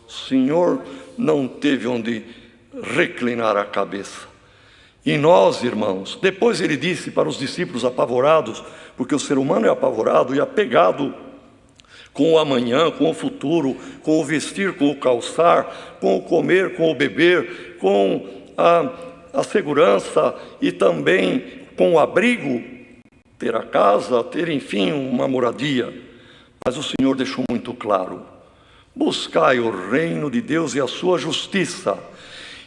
A: O Senhor não teve onde reclinar a cabeça. E nós, irmãos, depois ele disse para os discípulos apavorados, porque o ser humano é apavorado e apegado com o amanhã, com o futuro, com o vestir, com o calçar, com o comer, com o beber, com a segurança e também com o abrigo, ter a casa, ter, enfim, uma moradia. Mas o Senhor deixou muito claro: buscai o reino de Deus e a sua justiça,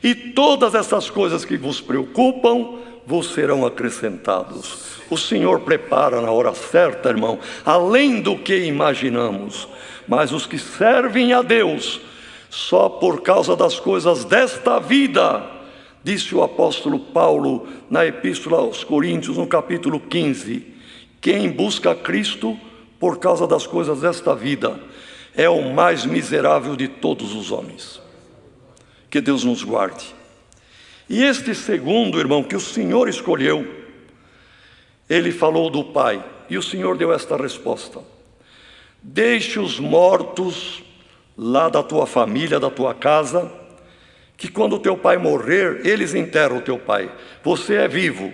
A: e todas essas coisas que vos preocupam vos serão acrescentados. O Senhor prepara na hora certa, irmão, além do que imaginamos. Mas os que servem a Deus só por causa das coisas desta vida, disse o apóstolo Paulo na Epístola aos Coríntios, no capítulo 15, quem busca Cristo por causa das coisas desta vida é o mais miserável de todos os homens. Que Deus nos guarde. E este segundo, irmão, que o Senhor escolheu, ele falou do Pai, e o Senhor deu esta resposta: deixe os mortos lá da tua família, da tua casa, que quando o teu pai morrer, eles enterram o teu pai. Você é vivo,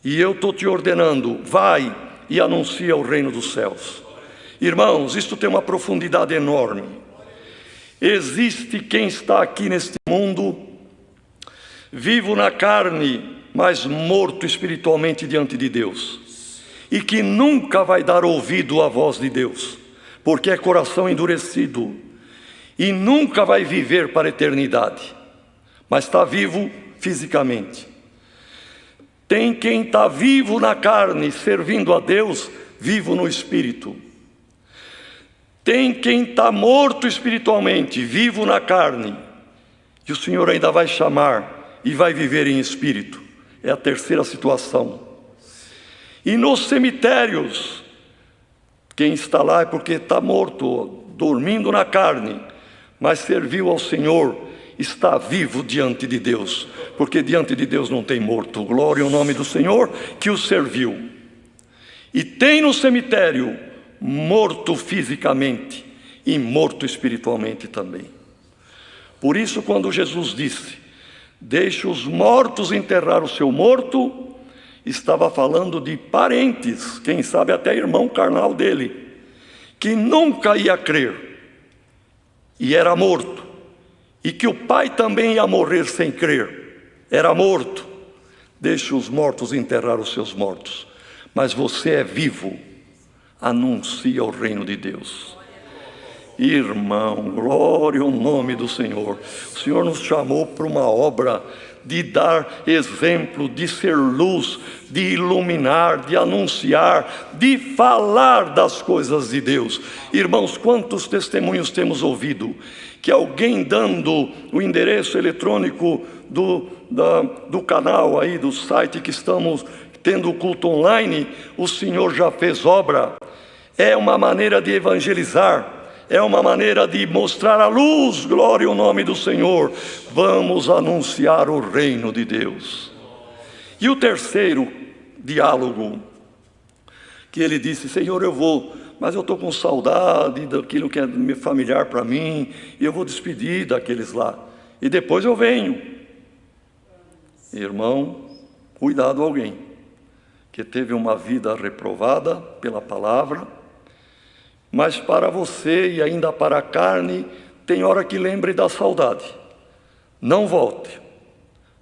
A: e eu estou te ordenando, vai e anuncia o reino dos céus. Irmãos, isto tem uma profundidade enorme. Existe quem está aqui neste mundo, vivo na carne, mas morto espiritualmente diante de Deus, e que nunca vai dar ouvido à voz de Deus, porque é coração endurecido, e nunca vai viver para a eternidade, mas está vivo fisicamente. Tem quem está vivo na carne, servindo a Deus, vivo no espírito. Tem quem está morto espiritualmente, vivo na carne, e o Senhor ainda vai chamar e vai viver em espírito. É a terceira situação. E nos cemitérios, quem está lá é porque está morto, dormindo na carne, mas serviu ao Senhor, está vivo diante de Deus, porque diante de Deus não tem morto. Glória ao nome do Senhor que o serviu. E tem no cemitério morto fisicamente e morto espiritualmente também. Por isso, quando Jesus disse: deixe os mortos enterrar o seu morto, estava falando de parentes, quem sabe até irmão carnal dele, que nunca ia crer, e era morto, e que o pai também ia morrer sem crer, era morto. Deixe os mortos enterrar os seus mortos, mas você é vivo, anuncia o reino de Deus. Irmão, glória ao nome do Senhor. O Senhor nos chamou para uma obra de dar exemplo, de ser luz, de iluminar, de anunciar, de falar das coisas de Deus. Irmãos, quantos testemunhos temos ouvido, que alguém dando o endereço eletrônico do canal aí, do site que estamos tendo o culto online, o Senhor já fez obra. É uma maneira de evangelizar, é uma maneira de mostrar a luz. Glória ao nome do Senhor. Vamos anunciar o reino de Deus. E o terceiro diálogo, que ele disse: Senhor, eu vou, mas eu estou com saudade daquilo que é familiar para mim, e eu vou despedir daqueles lá, e depois eu venho. Irmão, cuidado alguém que teve uma vida reprovada pela palavra, mas para você e ainda para a carne, tem hora que lembre da saudade. Não volte,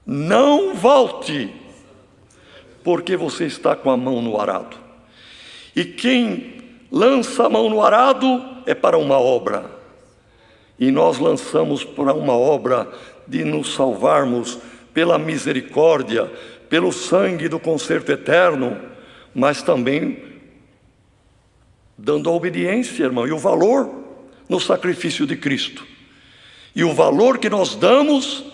A: não volte, porque você está com a mão no arado. E quem lança a mão no arado é para uma obra. E nós lançamos para uma obra de nos salvarmos pela misericórdia, pelo sangue do concerto eterno, mas também dando a obediência, irmão, e o valor no sacrifício de Cristo. E o valor que nós damos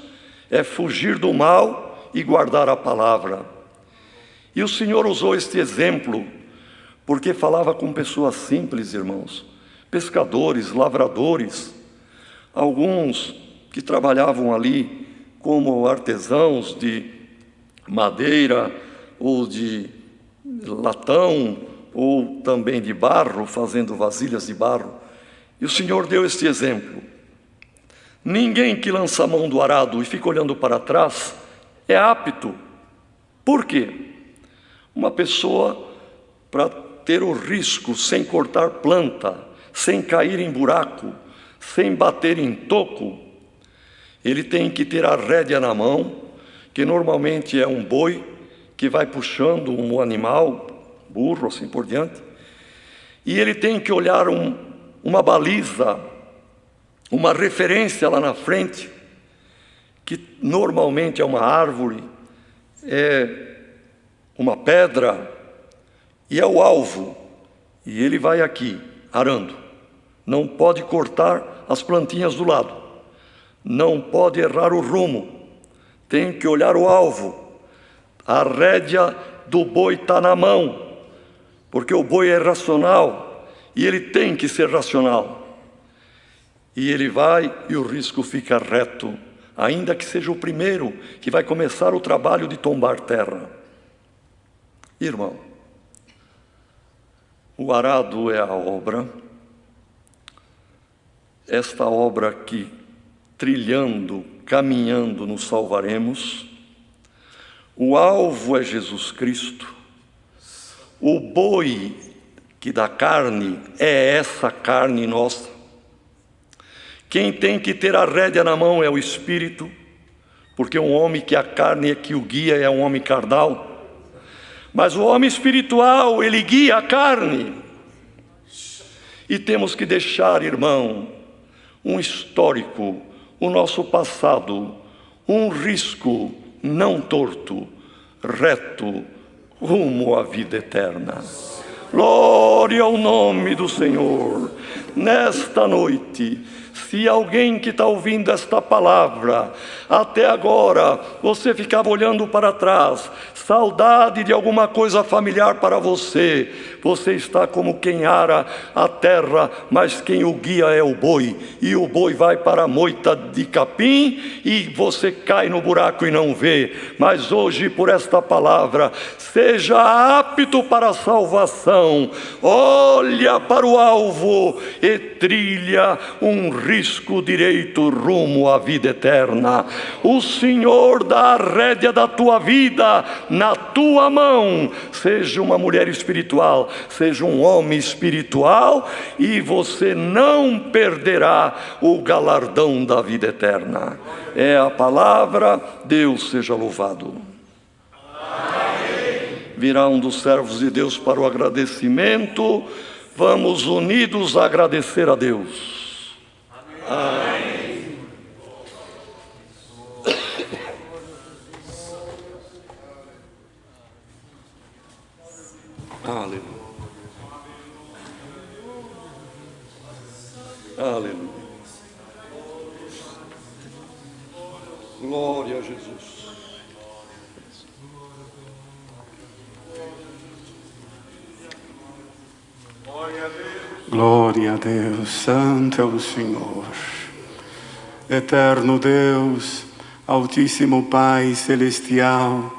A: é fugir do mal e guardar a palavra. E o Senhor usou este exemplo porque falava com pessoas simples, irmãos, pescadores, lavradores, alguns que trabalhavam ali como artesãos de madeira ou de latão ou também de barro, fazendo vasilhas de barro. E o Senhor deu este exemplo: ninguém que lança a mão do arado e fica olhando para trás é apto. Por quê? Uma pessoa, para ter o risco sem cortar planta, sem cair em buraco, sem bater em toco, ele tem que ter a rédea na mão, que normalmente é um boi que vai puxando um animal, burro, assim por diante, e ele tem que olhar uma baliza, uma referência lá na frente, que normalmente é uma árvore, é uma pedra, e é o alvo, e ele vai aqui, arando. Não pode cortar as plantinhas do lado, não pode errar o rumo, tem que olhar o alvo. A rédea do boi está na mão, porque o boi é racional, e ele tem que ser racional. E ele vai e o risco fica reto, ainda que seja o primeiro que vai começar o trabalho de tombar terra. Irmão, o arado é a obra, esta obra que, trilhando, caminhando, nos salvaremos. O alvo é Jesus Cristo. O boi que dá carne é essa carne nossa. Quem tem que ter a rédea na mão é o Espírito, porque um homem que a carne é que o guia é um homem carnal. Mas o homem espiritual, ele guia a carne. E temos que deixar, irmão, um histórico, o nosso passado, um risco não torto, reto, rumo à vida eterna. Glória ao nome do Senhor. Nesta noite, se alguém que está ouvindo esta palavra, até agora, você ficava olhando para trás, saudade de alguma coisa familiar para você, você está como quem ara a terra, mas quem o guia é o boi, e o boi vai para a moita de capim, e você cai no buraco e não vê. Mas hoje, por esta palavra, seja apto para a salvação, olha para o alvo e trilha um risco direito rumo à vida eterna. O Senhor dá a rédea da tua vida na tua mão. Seja uma mulher espiritual, seja um homem espiritual, e você não perderá o galardão da vida eterna. É a palavra. Deus seja louvado. Amém. Virá um dos servos de Deus para o agradecimento. Vamos unidos a agradecer a Deus. Amém. Aleluia. Aleluia. Glória a Jesus.
B: Glória a Deus, santo é o Senhor. Eterno Deus, Altíssimo Pai Celestial,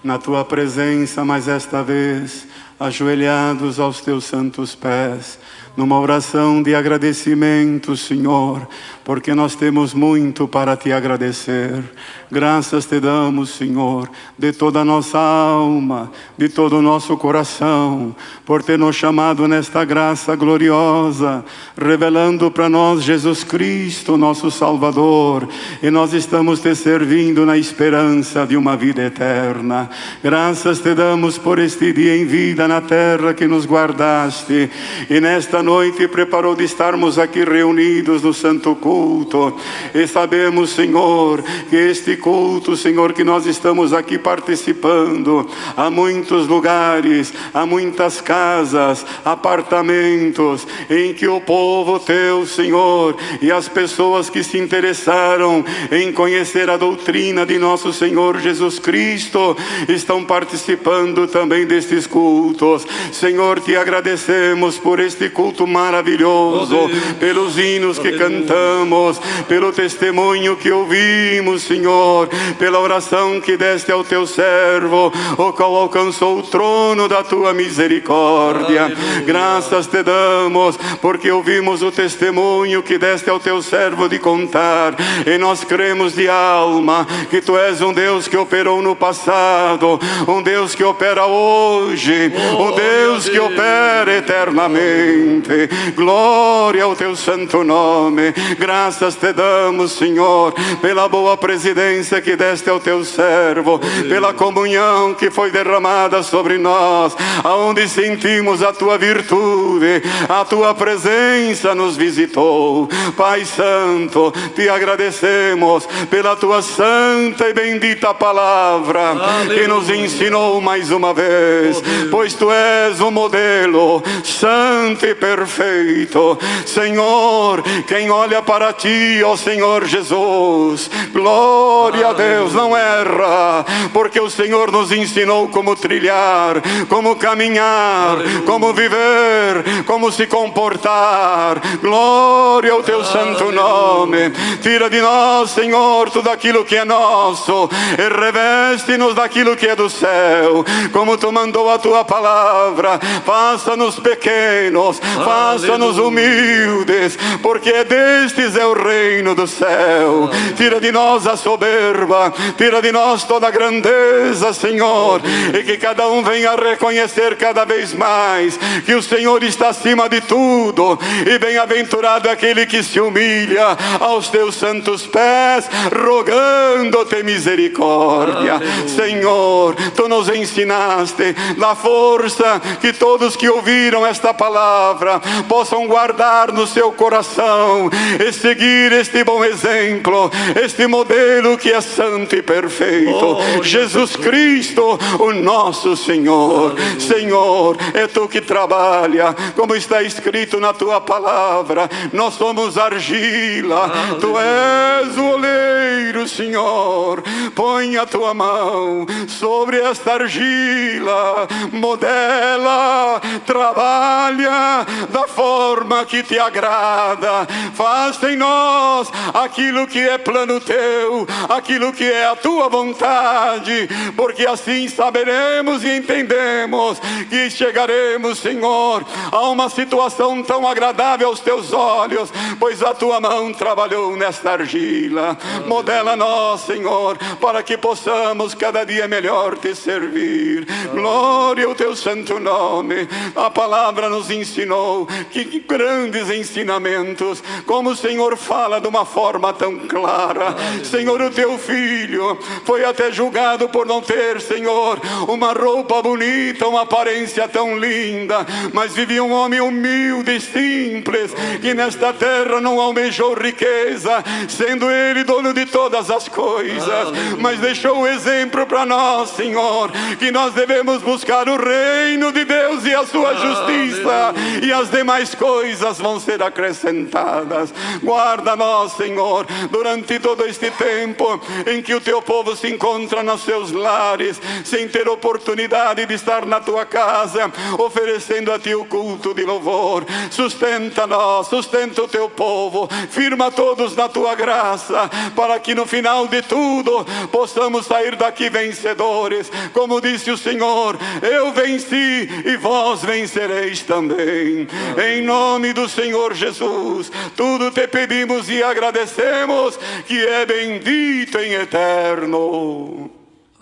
B: na Tua presença, mas esta vez, ajoelhados aos Teus santos pés, numa oração de agradecimento, Senhor, porque nós temos muito para Te agradecer. Graças Te damos, Senhor, de toda a nossa alma, de todo o nosso coração, por ter nos chamado nesta graça gloriosa, revelando para nós Jesus Cristo, nosso Salvador, e nós estamos Te servindo na esperança de uma vida eterna. Graças Te damos por este dia em vida na terra que nos guardaste, e nesta noite preparou de estarmos aqui reunidos no santo culto. E sabemos, Senhor, que este culto, Senhor, que nós estamos aqui participando, há muitos lugares, há muitas casas, apartamentos, em que o povo teu, Senhor, e as pessoas que se interessaram em conhecer a doutrina de nosso Senhor Jesus Cristo, estão participando também destes cultos. Senhor, te agradecemos por este culto maravilhoso, pelos hinos que cantamos, pelo testemunho que ouvimos, Senhor, pela oração que deste ao teu servo, o qual alcançou o trono da tua misericórdia. Graças te damos, porque ouvimos o testemunho que deste ao teu servo de contar, e nós cremos de alma que tu és um Deus que operou no passado, um Deus que opera hoje, um Deus que opera eternamente. Glória ao teu santo nome. Graças te damos, Senhor, pela boa presidência que deste ao teu servo, pela comunhão que foi derramada sobre nós, aonde sentimos a tua virtude, a tua presença nos visitou. Pai Santo, te agradecemos pela tua santa e bendita palavra, que nos ensinou mais uma vez, pois tu és o modelo santo e perfeito. Senhor, quem olha para ti, ó Senhor Jesus, glória a Deus, não erra, porque o Senhor nos ensinou como trilhar, como caminhar, como viver, como se comportar. Glória ao teu santo nome. Tira de nós, Senhor, tudo aquilo que é nosso e reveste-nos daquilo que é do céu, como tu mandou a tua palavra. Faça-nos pequenos, faça-nos humildes, porque destes é o reino do céu. Tira de nós a soberba, tira de nós toda a grandeza, Senhor, e que cada um venha a reconhecer cada vez mais que o Senhor está acima de tudo, e bem-aventurado aquele que se humilha aos teus santos pés, rogando-te misericórdia. Senhor, tu nos ensinaste, dá força que todos que ouviram esta palavra possam guardar no seu coração e seguir este bom exemplo, este modelo que é santo e perfeito, Jesus Cristo, o nosso Senhor. Senhor, é tu que trabalha, como está escrito na tua palavra, nós somos argila, tu és o oleiro, Senhor. Põe a tua mão sobre esta argila, modela, trabalha da forma que te agrada, faz em nós aquilo que é plano teu, aquilo que é a tua vontade, porque assim saberemos e entendemos que chegaremos, Senhor, a uma situação tão agradável aos teus olhos, pois a tua mão trabalhou nesta argila. Modela nós, Senhor, para que possamos cada dia melhor te servir. Glória ao teu santo nome. A palavra nos ensinou que grandes ensinamentos, como o Senhor fala de uma forma tão clara. Senhor, o teu filho foi até julgado por não ter, Senhor, uma roupa bonita, uma aparência tão linda, mas vivia um homem humilde e simples, que nesta terra não almejou riqueza, sendo ele dono de todas as coisas, mas deixou o exemplo para nós, Senhor, que nós devemos buscar o reino de Deus e a sua justiça, e as demais coisas vão ser acrescentadas. Guarda-nós, Senhor, durante todo este tempo em que o teu povo se encontra nos seus lares, sem ter oportunidade de estar na tua casa, oferecendo a ti o culto de louvor. Sustenta-nós, sustenta o teu povo, firma todos na tua graça, para que no final de tudo possamos sair daqui vencedores, como disse o Senhor: eu venci e vós vencereis também. Em nome do Senhor Jesus, tudo te pedimos e agradecemos, que é bendito em eterno.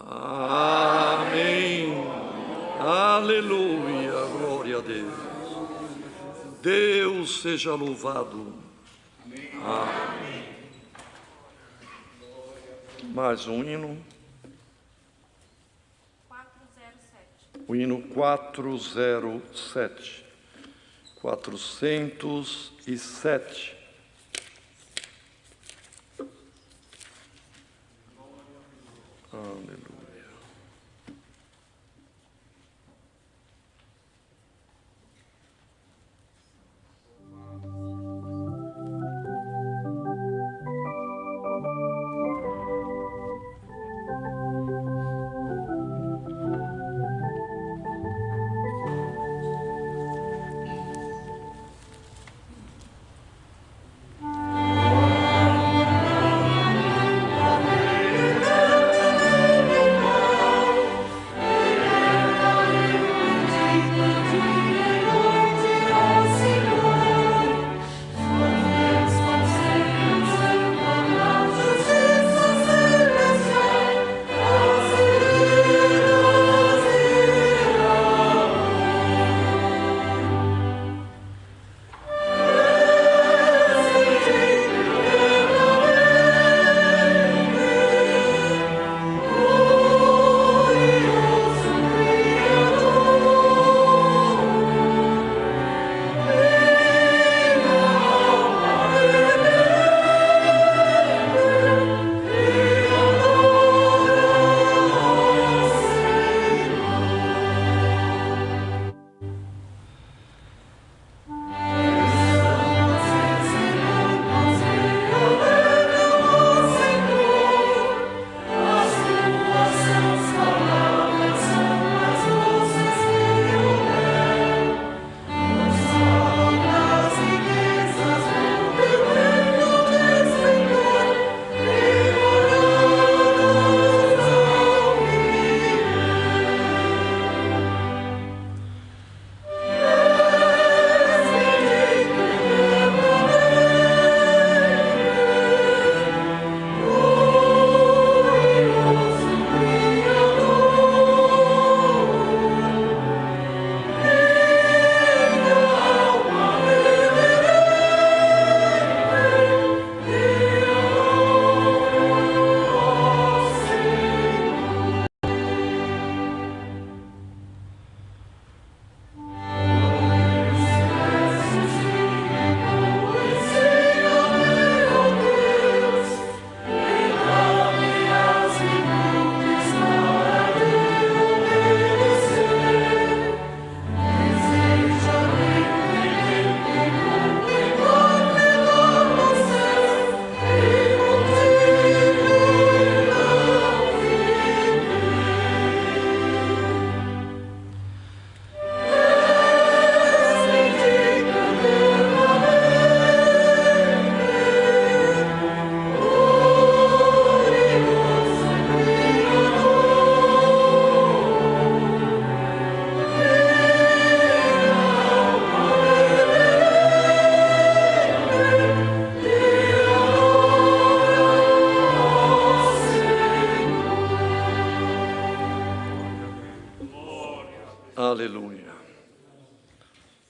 A: Amém. Aleluia. Glória a Deus. Deus seja louvado. Amém. Mais um hino.
E: 407.
A: O hino 407. 407. Aleluia. Aleluia.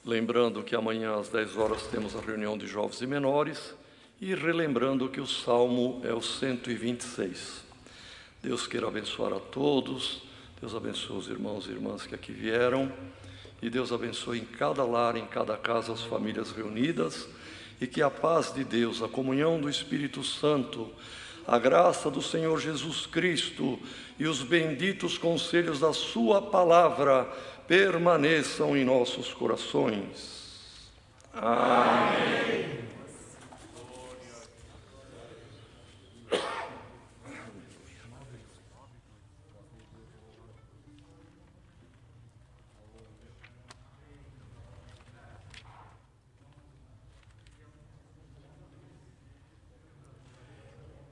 A: Lembrando que amanhã às 10 horas temos a reunião de jovens e menores e relembrando que o Salmo é o 126. Deus queira abençoar a todos, Deus abençoe os irmãos e irmãs que aqui vieram e Deus abençoe em cada lar, em cada casa as famílias reunidas e que a paz de Deus, a comunhão do Espírito Santo, a graça do Senhor Jesus Cristo e os benditos conselhos da sua palavra permaneçam em nossos corações. Amém.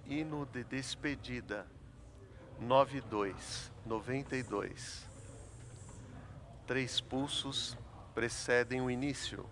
E: Hino de despedida, 92. 3 pulsos precedem o início.